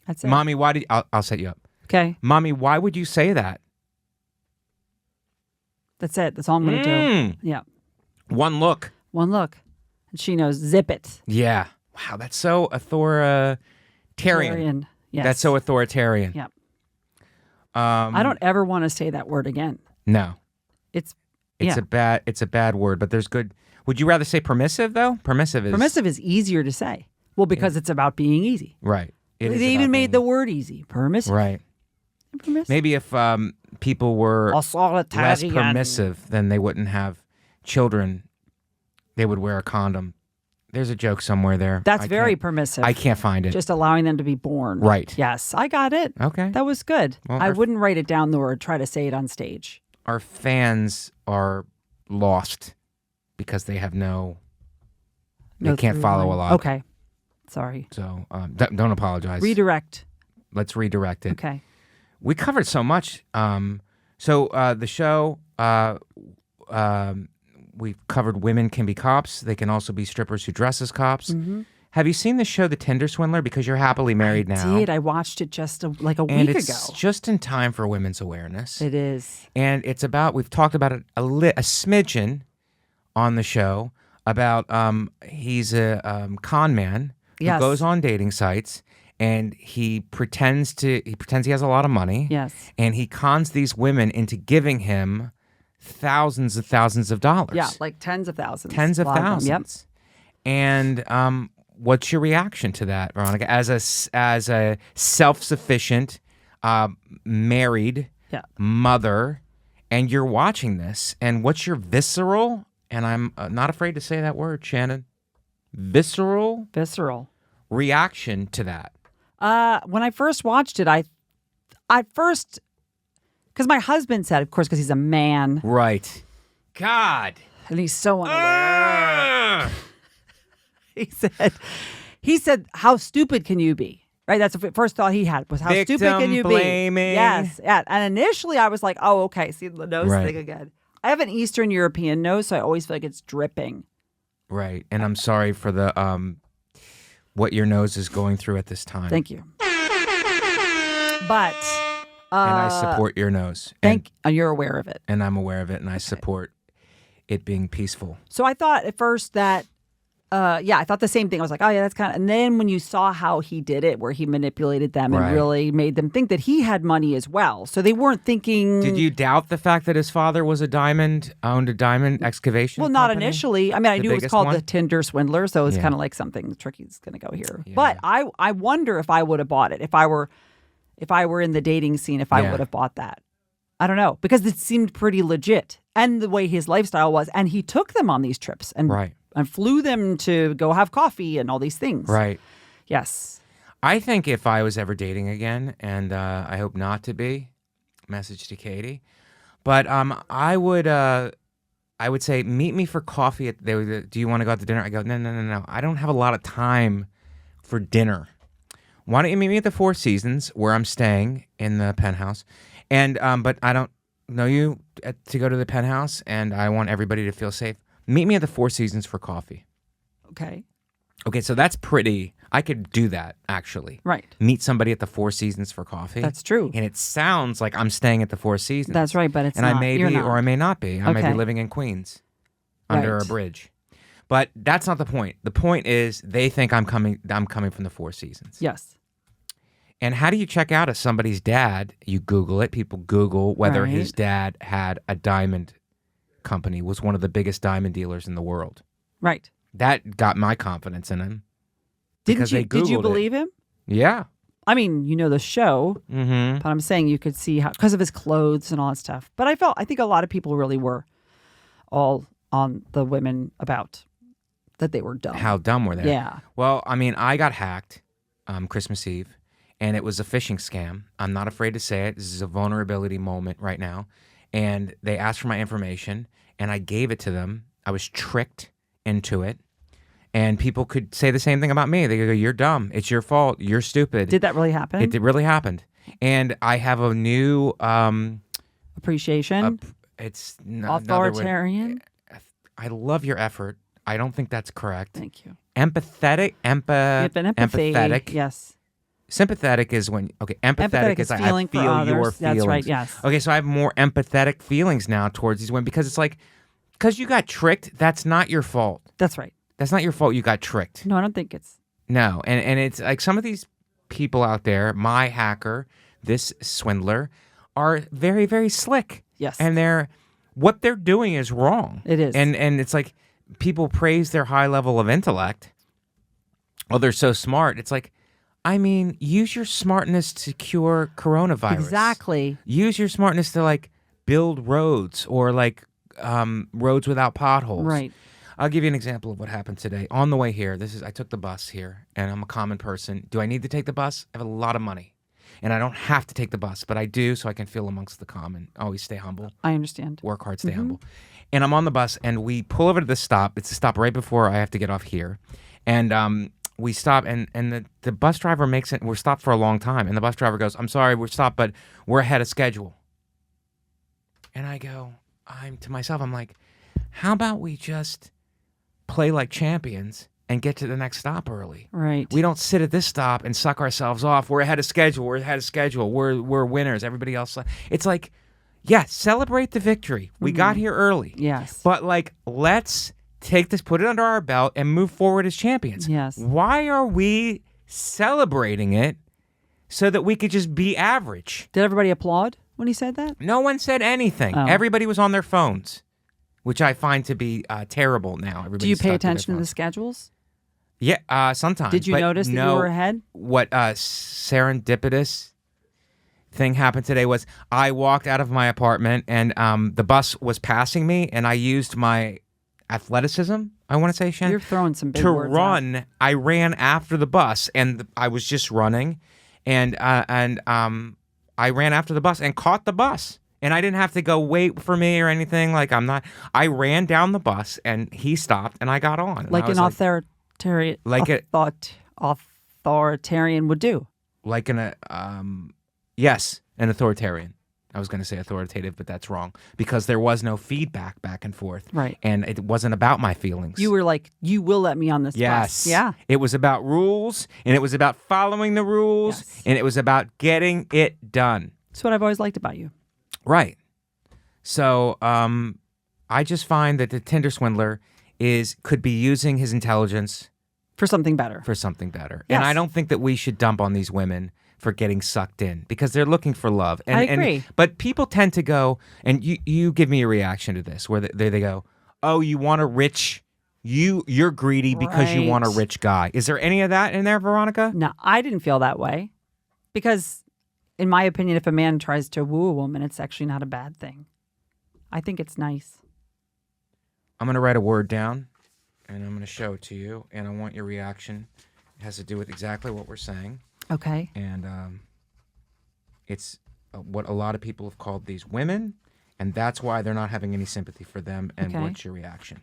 That's it. Mommy, why did I'll set you up. Okay. Mommy, why would you say that? That's it. That's all I'm going to do. Yeah. One look. One look, and she knows. Zip it. Yeah. Wow, that's so authoritarian. Yes. That's so authoritarian. Yep. I don't ever want to say that word again. No. It's a bad word, but there's good. Would you rather say permissive though? Permissive is easier to say. Well, because it's about being easy. Right. They even made the word easy. Permissive. Right. Permissive. Maybe if people were less permissive, then they wouldn't have children. They would wear a condom. There's a joke somewhere there. That's very permissive. I can't find it. Just allowing them to be born. Right. Yes, I got it. Okay. That was good. Well, I wouldn't write it down though or try to say it on stage. Our fans are lost because they have they can't follow a lot. Okay. Sorry. So don't apologize. Redirect. Let's redirect it. Okay. We covered so much. The show, we've covered women can be cops. They can also be strippers who dress as cops. Mm-hmm. Have you seen the show The Tinder Swindler? Because you're happily married now. I did. I watched it just a week ago. It's just in time for women's awareness. It is. And it's about, we've talked about it a smidgen on the show, about he's a con man who goes on dating sites and he pretends he has a lot of money. Yes. And he cons these women into giving him thousands and thousands of dollars. Yeah, like tens of thousands. Tens of thousands. Yep. And what's your reaction to that, Veronica? As a self-sufficient, married mother, and you're watching this, and what's your visceral, and I'm not afraid to say that word, Shannon, visceral reaction to that? When I first watched it, because my husband said, of course, because he's a man. Right. God. And he's so unaware. He said, how stupid can you be? Right? That's the first thought he had was, how stupid can you blaming. be? Yes. Yeah. And initially I was like, oh, okay. See the nose thing again. I have an Eastern European nose, so I always feel like it's dripping. Right. And I'm sorry for the what your nose is going through at this time. Thank you. But and I support your nose. And you're aware of it. And I'm aware of it, and I support it being peaceful. So I thought at first that, I thought the same thing. I was like, oh, yeah, that's kind of... And then when you saw how he did it, where he manipulated them and really made them think that he had money as well. So they weren't thinking... Did you doubt the fact that his father was owned a diamond excavation Well, not company? initially. I mean, I knew it was called the Tinder Swindler, so it's kind of like something tricky's going to go here. Yeah. But I wonder if I would have bought it. If I were in the dating scene, if I would have bought that. I don't know, because it seemed pretty legit. And the way his lifestyle was. And he took them on these trips and flew them to go have coffee and all these things. Right. Yes. I think if I was ever dating again, and I hope not to be, message to Katie, but I would say, meet me for coffee. Do you want to go out to dinner? I go, no. I don't have a lot of time for dinner. Why don't you meet me at the Four Seasons, where I'm staying in the penthouse? And but I don't know you to go to the penthouse, and I want everybody to feel safe. Meet me at the Four Seasons for coffee. Okay. Okay, so that's pretty. I could do that, actually. Right. Meet somebody at the Four Seasons for coffee. That's true. And it sounds like I'm staying at the Four Seasons. That's right, but it's and not. I may You're be, not. or I may not be. I may be living in Queens, under a bridge. But that's not the point. The point is, they think I'm coming from the Four Seasons. Yes. And how do you check out if somebody's dad? You Google it. People Google whether his dad had a diamond company, was one of the biggest diamond dealers in the world. Right. That got my confidence in him. Did you believe him? Yeah. I mean, you know the show, but I'm saying you could see how, because of his clothes and all that stuff. But I think a lot of people really were all on the women about that they were dumb. How dumb were they? Yeah. Well, I mean, I got hacked Christmas Eve, and it was a phishing scam. I'm not afraid to say it. This is a vulnerability moment right now. And they asked for my information, and I gave it to them. I was tricked into it. And people could say the same thing about me. They go, you're dumb. It's your fault. You're stupid. Did that really happen? It really happened. And I have a new... appreciation? It's authoritarian? I love your effort. I don't think that's correct. Thank you. Empathetic. Empathetic. Yes. Sympathetic is when, empathetic is I feel your feelings. That's right, yes. Okay, so I have more empathetic feelings now towards these women because it's like, because you got tricked, that's not your fault. That's right. That's not your fault you got tricked. No, I don't think it's. No, and it's like some of these people out there, my hacker, this swindler, are very, very slick. Yes. And what they're doing is wrong. It is. And it's like people praise their high level of intellect. Oh, they're so smart. It's like, I mean, use your smartness to cure coronavirus. Exactly. Use your smartness to like build roads or like roads without potholes. Right. I'll give you an example of what happened today. On the way here, I took the bus here, and I'm a common person. Do I need to take the bus? I have a lot of money, and I don't have to take the bus, but I do so I can feel amongst the common. Always stay humble. I understand. Work hard, stay humble. And I'm on the bus, and we pull over to the stop. It's a stop right before I have to get off here. And we stop, and the bus driver makes it. We're stopped for a long time, and the bus driver goes, "I'm sorry, we're stopped, but we're ahead of schedule." And I go, to myself, I'm like, how about we just play like champions and get to the next stop early? Right. We don't sit at this stop and suck ourselves off. We're ahead of schedule. We're ahead of schedule. We're winners. Everybody else. It's like, yeah, celebrate the victory. We got here early. Yes. But like, let's take this, put it under our belt, and move forward as champions. Yes. Why are we celebrating it so that we could just be average? Did everybody applaud when he said that? No one said anything. Oh. Everybody was on their phones, which I find to be terrible now. Do Everybody's you pay stuck to their attention to the phones. schedules? Yeah, sometimes. Did you but notice that you no, were ahead? What serendipitous thing happened today was I walked out of my apartment and the bus was passing me, and I used my athleticism, I want to say, Shannon. You're throwing some big to words run. out. I ran after the bus, and I was just running, and I ran after the bus and caught the bus. And I didn't have to go wait for me or anything. Like, I ran down the bus, and he stopped, and I got on. And Like I was an authoritarian, authoritarian would do. Like yes, an authoritarian. I was going to say authoritative, but that's wrong, because there was no feedback back and forth. Right. And it wasn't about my feelings. You were like, you will let me on this Yes. bus. Yeah. It was about rules, and it was about following the rules, Yes. and it was about getting it done. That's what I've always liked about you. Right. So I just find that the Tinder swindler could be using his intelligence For something better. for something better. Yes. And I don't think that we should dump on these women for getting sucked in, because they're looking for love. And, I agree. But people tend to go, and you give me a reaction to this, where they go, oh, you want a rich, you're greedy because you want a Right. rich guy. Is there any of that in there, Veronica? No, I didn't feel that way. Because, in my opinion, if a man tries to woo a woman, it's actually not a bad thing. I think it's nice. I'm going to write a word down, and I'm going to show it to you, and I want your reaction. It has to do with exactly what we're saying. Okay. And it's what a lot of people have called these women, and that's why they're not having any sympathy for them. And Okay. what's your reaction?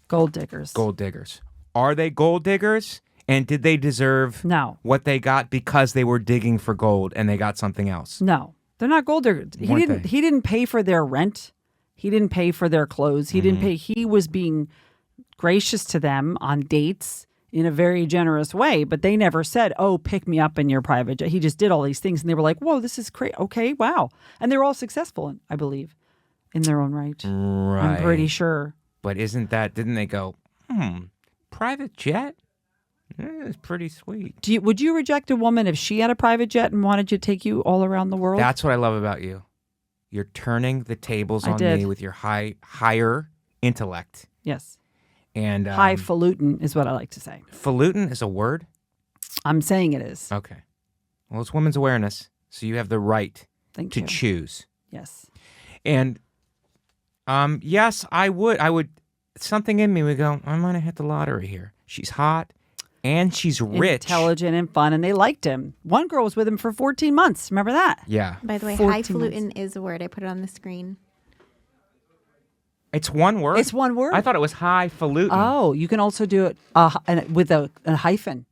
Gold diggers. Gold diggers. Are they gold diggers? And did they deserve No. what they got because they were digging for gold and they got something else? No. They're not gold diggers. Weren't they? He didn't pay for their rent. He didn't pay for their clothes. He didn't pay. He was being gracious to them on dates in a very generous way, but they never said, oh, pick me up in your private jet. He just did all these things, and they were like, whoa, this is great. Okay, wow. And they were all successful, I believe, in their own right. Right. I'm pretty sure. But didn't they go, private jet? It's pretty sweet. Would you reject a woman if she had a private jet and wanted to take you all around the world? That's what I love about you. You're turning the tables I on did. me with your higher intellect. Yes. And Highfalutin is what I like to say. falutin is a word? I'm saying it is. Okay. Well, it's women's awareness, so you have the right Thank to you. choose. Yes. And yes, I would. Something in me would go, I might have hit the lottery here. She's hot, and she's rich. Intelligent and fun, and they liked him. One girl was with him for 14 months. Remember that? Yeah. By the way, 14 highfalutin is a word. I put it on the screen. It's one word? It's one word. I thought it was highfalutin. Oh, you can also do it with a hyphen.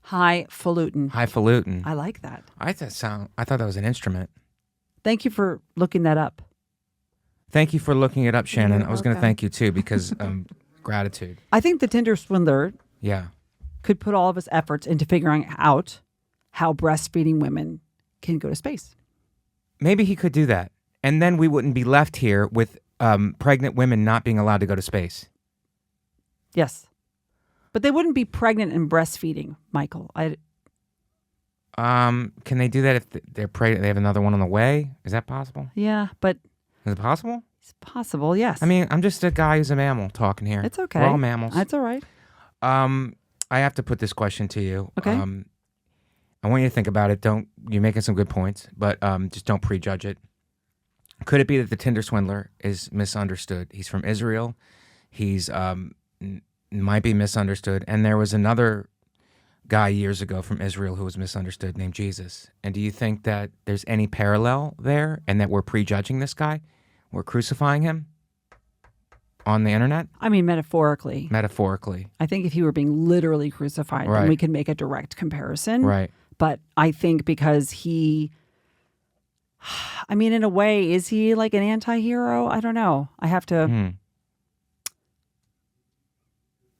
Highfalutin. Highfalutin. I like that. I thought that was an instrument. Thank you for looking that up. Thank you for looking it up, Shannon. You're I was going to welcome. thank you, too, because gratitude. I think the Tinder swindler Yeah. could put all of his efforts into figuring out how breastfeeding women can go to space. Maybe he could do that. And then we wouldn't be left here with pregnant women not being allowed to go to space. Yes. But they wouldn't be pregnant and breastfeeding, Michael. Can they do that if they're pregnant? They have another one on the way? Is that possible? Yeah, but Is it possible? it's possible, yes. I mean, I'm just a guy who's a mammal talking here. it's okay. We're all mammals. That's all right. I have to put this question to you. Okay. I want you to think about it. You're making some good points, but just don't prejudge it. Could it be that the Tinder Swindler is misunderstood? He's from Israel. He's might be misunderstood. And there was another guy years ago from Israel who was misunderstood named Jesus. And do you think that there's any parallel there and that we're prejudging this guy? We're crucifying him on the internet? I mean, metaphorically. Metaphorically. I think if he were being literally crucified, Right. then we could make a direct comparison. Right. But I think because I mean, in a way, is he like an anti-hero? I don't know. I have to...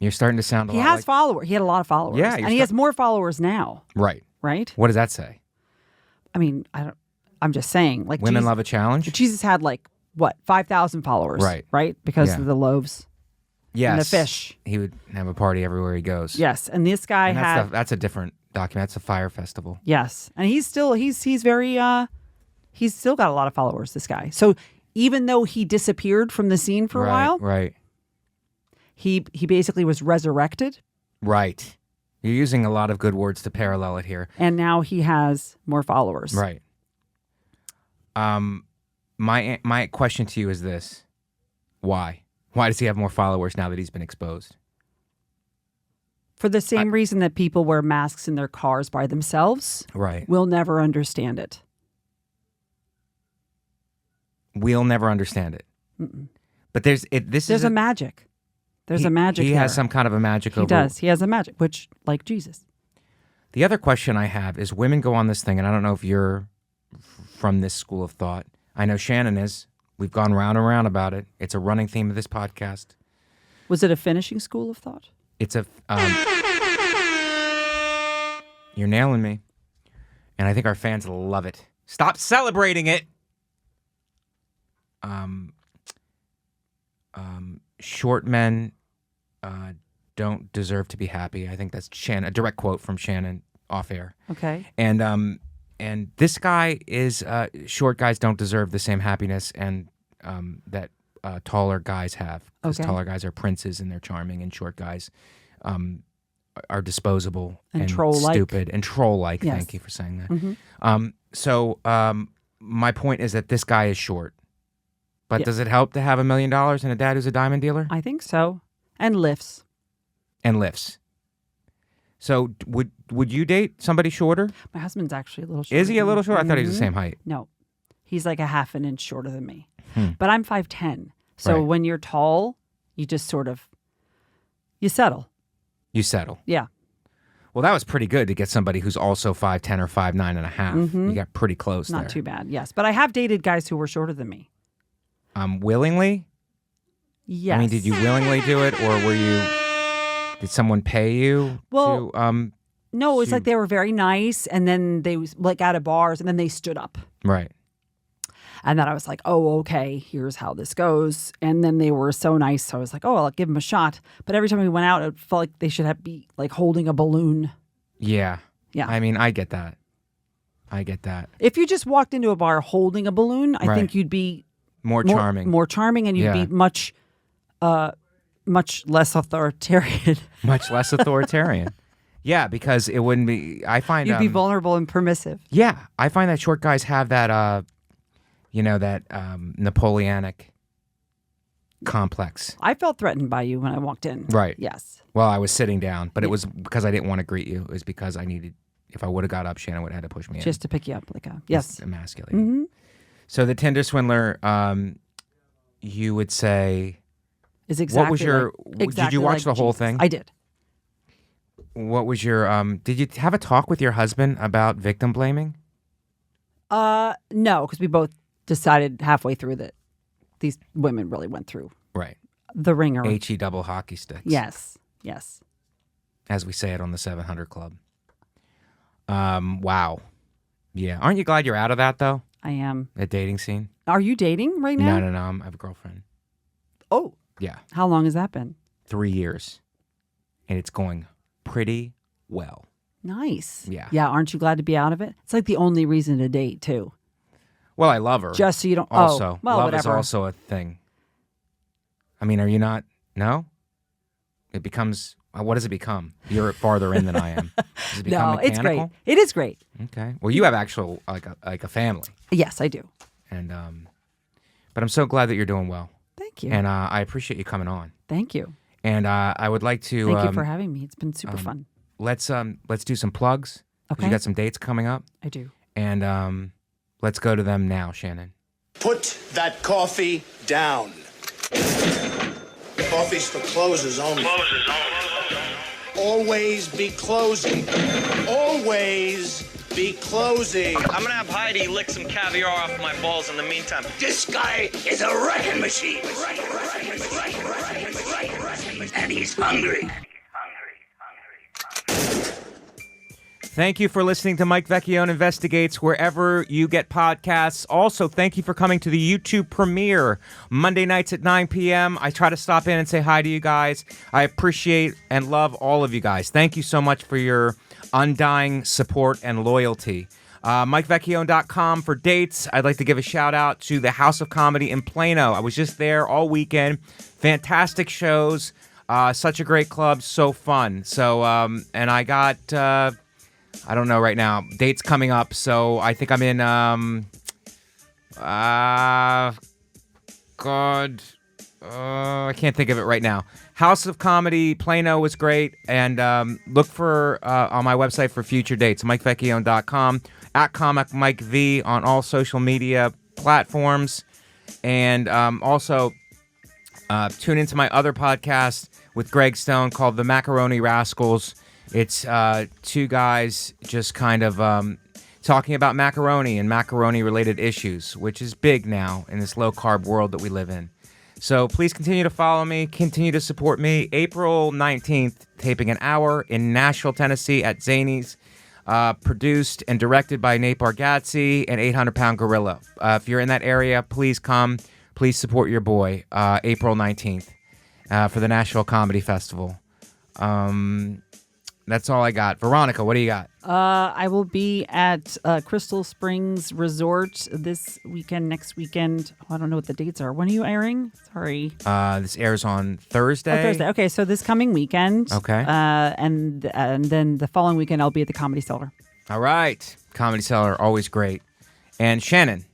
You're starting to sound a He lot has like... followers. He had a lot of followers. Yeah, and he has more followers now, Right. right? What does that say? I mean, I'm just saying, like, Women Jesus, love a challenge? Jesus had like what, 5,000 followers, Right. Because Yeah. of the loaves Yes. and the fish. He would have a party everywhere he goes. Yes, and this guy And had that's a different document. That's a fire festival. yes, and he's very he's still got a lot of followers. This guy. So even though he disappeared from the scene for a while, Right. he basically was resurrected, Right. You're using a lot of good words to parallel it here. and now he has more followers. Right. My question to you is this: why? Why does he have more followers now that he's been exposed? For the same reason that people wear masks in their cars by themselves, Right. we'll never understand it. We'll never understand it. But there's a magic. There's a magic. He there. has some kind of a magic. He does. He has a magic, which like Jesus. The other question I have is women go on this thing, and I don't know if you're from this school of thought. I know Shannon is. We've gone round and round about it. It's a running theme of this podcast. Was it a finishing school of thought? It's a... you're nailing me. And I think our fans love it. Stop celebrating it! Short men don't deserve to be happy. I think that's a direct quote from Shannon off air. Okay. And this guy is short guys don't deserve the same happiness and that taller guys have. Because Okay. taller guys are princes and they're charming, and short guys are disposable And troll-like. stupid and troll-like. Yes. Thank you for saying that. Mhm. So my point is that this guy is short. But Yeah. does it help to have $1 million and a dad who's a diamond dealer? I think so. And lifts. And lifts. So would you date somebody shorter? My husband's actually a little shorter. Is he a than little me. short? I thought he was the Mhm. same height. No. He's like a half an inch shorter than me. Hmm. But I'm 5'10". So Right. when you're tall, you just sort of, you settle. You settle. Yeah. Well, that was pretty good to get somebody who's also 5'10" or 5'9" and a half. Mhm. You got pretty close Not there. too bad. Yes. But I have dated guys who were shorter than me. Willingly? Yes. I mean, did you willingly do it, or did someone pay you Well, to, No, it was So- like they were very nice, and then they was like out of bars, and then they stood up. right. And then I was like, oh, okay, here's how this goes. And then they were so nice. So I was like, oh, I'll give them a shot. But every time we went out, it felt like they should be like holding a balloon. Yeah. Yeah. I mean, I get that. If you just walked into a bar holding a balloon, I Right. think you'd be More charming. more charming, and you'd Yeah. be much less authoritarian. Much less authoritarian. Yeah, because it wouldn't be, I find... You'd be vulnerable and permissive. Yeah, I find that short guys have that, Napoleonic complex. I felt threatened by you when I walked in. Right. Yes. Well, I was sitting down, but it was because I didn't want to greet you. It was because I needed, if I would have got up, Shannon would have had to push me Just to pick you up like a yes. emasculating. Mm-hmm. So the Tinder Swindler, you would say, Is exactly what was your, did exactly you watch like the whole Jesus. thing? I did. What was your, did you have a talk with your husband about victim blaming? No, because we both decided halfway through that these women really went through Right. the ringer. HE double hockey sticks. Yes. Yes. As we say it on the 700 Club. Wow. Yeah. Aren't you glad you're out of that, though? I am. A dating scene? Are you dating right now? No. I have a girlfriend. Oh. Yeah. How long has that been? 3 years. And it's going pretty well. Nice. Yeah. Yeah, aren't you glad to be out of it? It's like the only reason to date, too. Well, I love her. Just so you don't... Also, well, love whatever. is also a thing. I mean, are you not? No? It becomes... What does it become? You're farther in than I am. Does it become No, it's great. mechanical? It is great. Okay. Well, you have actual, like a family. Yes, I do. And, but I'm so glad that you're doing well. Thank you. And I appreciate you coming on. Thank you. And I would like to... Thank you for having me. It's been super fun. Let's do some plugs. 'Cause Okay. You got some dates coming up. I do. And let's go to them now, Shannon. Put that coffee down. Coffee's for closers only. Always be closing. Always be closing. I'm gonna have Heidi lick some caviar off my balls in the meantime. This guy is a wrecking machine. And he's hungry. Thank you for listening to Mike Vecchione Investigates wherever you get podcasts. Also, thank you for coming to the YouTube premiere Monday nights at 9 p.m. I try to stop in and say hi to you guys. I appreciate and love all of you guys. Thank you so much for your undying support and loyalty. MikeVecchione.com for dates. I'd like to give a shout out to the House of Comedy in Plano. I was just there all weekend. Fantastic shows. Such a great club. So fun. So, and I got... I don't know right now. Dates coming up, so I think I'm in, I can't think of it right now. House of Comedy, Plano was great, and look for, on my website for future dates, MikeVecchione.com, at Comic Mike V on all social media platforms, and also tune into my other podcast with Greg Stone called The Macaroni Rascals. It's two guys just kind of talking about macaroni and macaroni-related issues, which is big now in this low-carb world that we live in. So please continue to follow me, continue to support me. April 19th, taping an hour in Nashville, Tennessee at Zany's, produced and directed by Nate Bargatze and 800-Pound Gorilla. If you're in that area, please come. Please support your boy, April 19th, for the Nashville Comedy Festival. That's all I got. Veronica, what do you got? I will be at Crystal Springs Resort this weekend, next weekend. I don't know what the dates are. When are you airing? Sorry. This airs on Thursday. Oh, Thursday. Okay, so this coming weekend. Okay. And then the following weekend, I'll be at the Comedy Cellar. All right. Comedy Cellar, always great. And Shannon.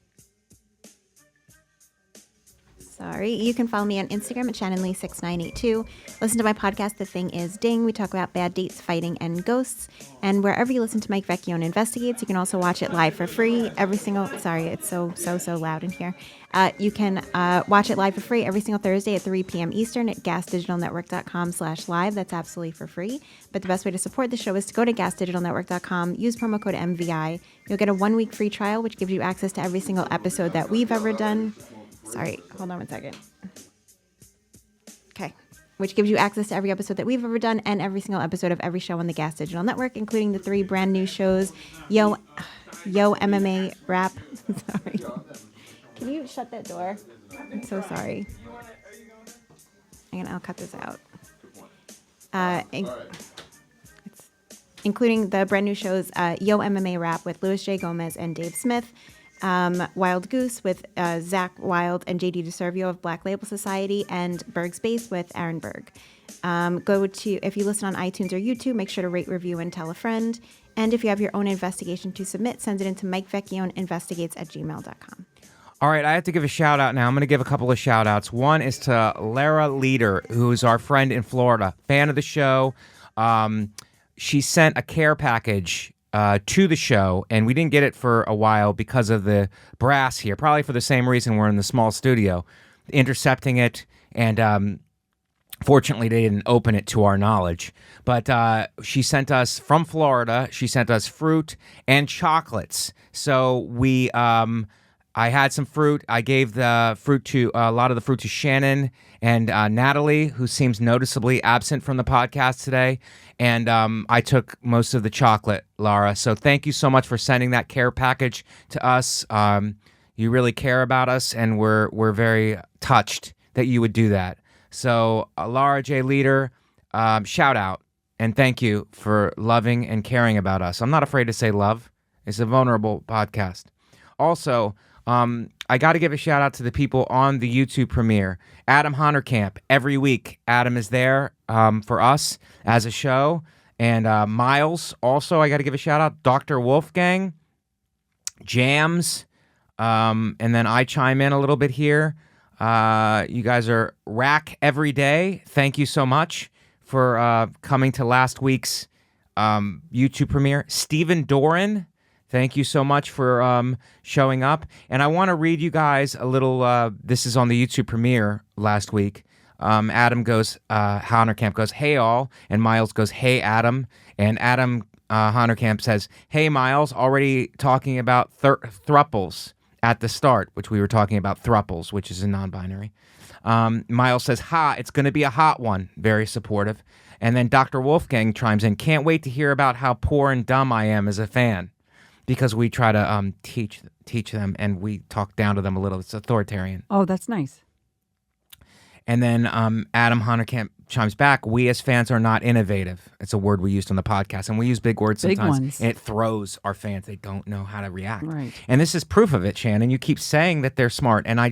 Sorry. You can follow me on Instagram at ShannonLee6982. Listen to my podcast, The Thing Is Ding. We talk about bad dates, fighting, and ghosts. And wherever you listen to Mike Vecchione Investigates, you can also watch it live for free every single... Sorry, it's so loud in here. You can watch it live for free every single Thursday at 3 p.m. Eastern at gasdigitalnetwork.com/live. That's absolutely for free. But the best way to support the show is to go to gasdigitalnetwork.com, use promo code MVI. You'll get a 1-week free trial, which gives you access to every single episode that we've ever done. Sorry, hold on 1 second. Okay. Which gives you access to every episode that we've ever done and every single episode of every show on the Gas Digital Network, including the 3 brand new shows, Yo MMA Rap. Sorry. Can you shut that door? I'm so sorry. I'll cut this out. Including the brand new shows, Yo MMA Rap with Louis J. Gomez and Dave Smith, Wild Goose with Zach Wild and JD DeServio of Black Label Society, and Berg's Base with Aaron Berg. If you listen on iTunes or YouTube, make sure to rate, review, and tell a friend. And if you have your own investigation to submit, send it into MikeVecchioneInvestigates@gmail.com. All right, I have to give a shout-out now. I'm going to give a couple of shout-outs. One is to Lara Leader, who's our friend in Florida, fan of the show. She sent a care package to the show, and we didn't get it for a while because of the brass here, probably for the same reason we're in the small studio, intercepting it, and fortunately they didn't open it to our knowledge. But she sent us, from Florida, she sent us fruit and chocolates. So we I had some fruit. I gave the fruit to a lot of the fruit to Shannon and Natalie, who seems noticeably absent from the podcast today. And I took most of the chocolate, Laura. So thank you so much for sending that care package to us. You really care about us, and we're very touched that you would do that. So Laura J. Leader, shout out and thank you for loving and caring about us. I'm not afraid to say love. It's a vulnerable podcast. Also, I got to give a shout out to the people on the YouTube premiere. Adam Honerkamp, every week, Adam is there for us as a show. And Miles, also, I got to give a shout out. Dr. Wolfgang, Jams, and then I chime in a little bit here. You guys are rack every day. Thank you so much for coming to last week's YouTube premiere. Stephen Doran, thank you so much for showing up. And I want to read you guys a little, this is on the YouTube premiere last week. Adam goes, Honerkamp goes, hey all, and Miles goes, hey Adam. And Adam Honerkamp says, hey Miles, already talking about thruples at the start, which we were talking about thruples, which is a non-binary. Miles says, it's going to be a hot one. Very supportive. And then Dr. Wolfgang chimes in, can't wait to hear about how poor and dumb I am as a fan. Because we try to teach them, and we talk down to them a little. It's authoritarian. Oh, that's nice. And then Adam Honerkamp chimes back, we as fans are not innovative. It's a word we used on the podcast, and we use big words sometimes. Big ones. And it throws our fans. They don't know how to react. Right. And this is proof of it, Shannon. You keep saying that they're smart, and I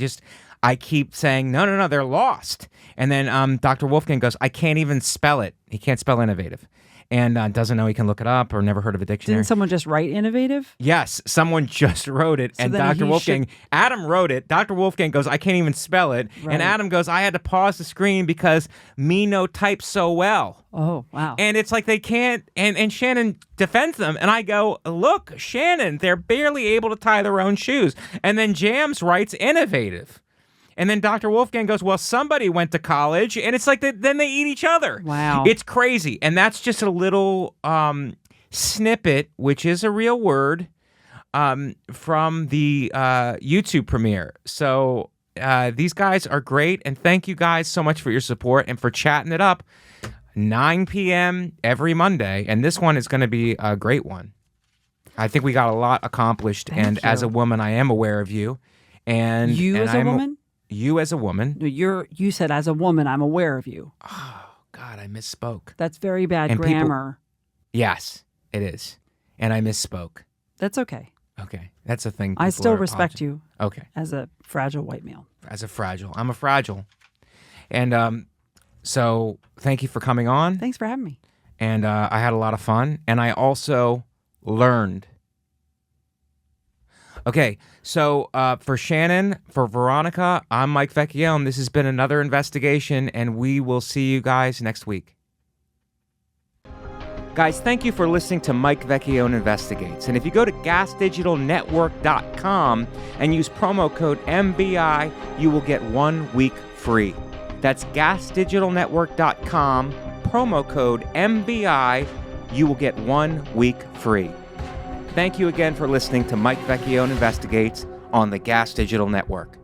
keep saying, no, they're lost. And then Dr. Wolfgang goes, I can't even spell it. He can't spell innovative. And doesn't know he can look it up or never heard of a dictionary. Didn't someone just write innovative? Yes, someone just wrote it. So and then Dr. he Wolfgang, should- Adam wrote it. Dr. Wolfgang goes, I can't even spell it. Right. And Adam goes, I had to pause the screen because me no type so well. Oh, wow. And it's like they can't, and Shannon defends them. And I go, look, Shannon, they're barely able to tie their own shoes. And then Jams writes innovative. And then Dr. Wolfgang goes, well, somebody went to college. And it's like then they eat each other. Wow. It's crazy. And that's just a little snippet, which is a real word, from the YouTube premiere. So these guys are great. And thank you guys so much for your support and for chatting it up. 9 p.m. every Monday. And this one is going to be a great one. I think we got a lot accomplished. Thank you. As a woman, I am aware of you. And As a woman? You as a woman. No, you said as a woman, I'm aware of you. Oh, God, I misspoke. That's very bad And people- grammar. Yes, it is. And I misspoke. That's okay. Okay, that's a thing. I people still are respect apologizing. you Okay, as a fragile white male. as a fragile. I'm a fragile. And so thank you for coming on. Thanks for having me. And I had a lot of fun. And I also learned. Okay, so for Shannon, for Veronica, I'm Mike Vecchione. This has been another investigation, and we will see you guys next week. Guys, thank you for listening to Mike Vecchione Investigates. And if you go to gasdigitalnetwork.com and use promo code MBI, you will get 1 week free. That's gasdigitalnetwork.com, promo code MBI, you will get 1 week free. Thank you again for listening to Mike Vecchione Investigates on the Gas Digital Network.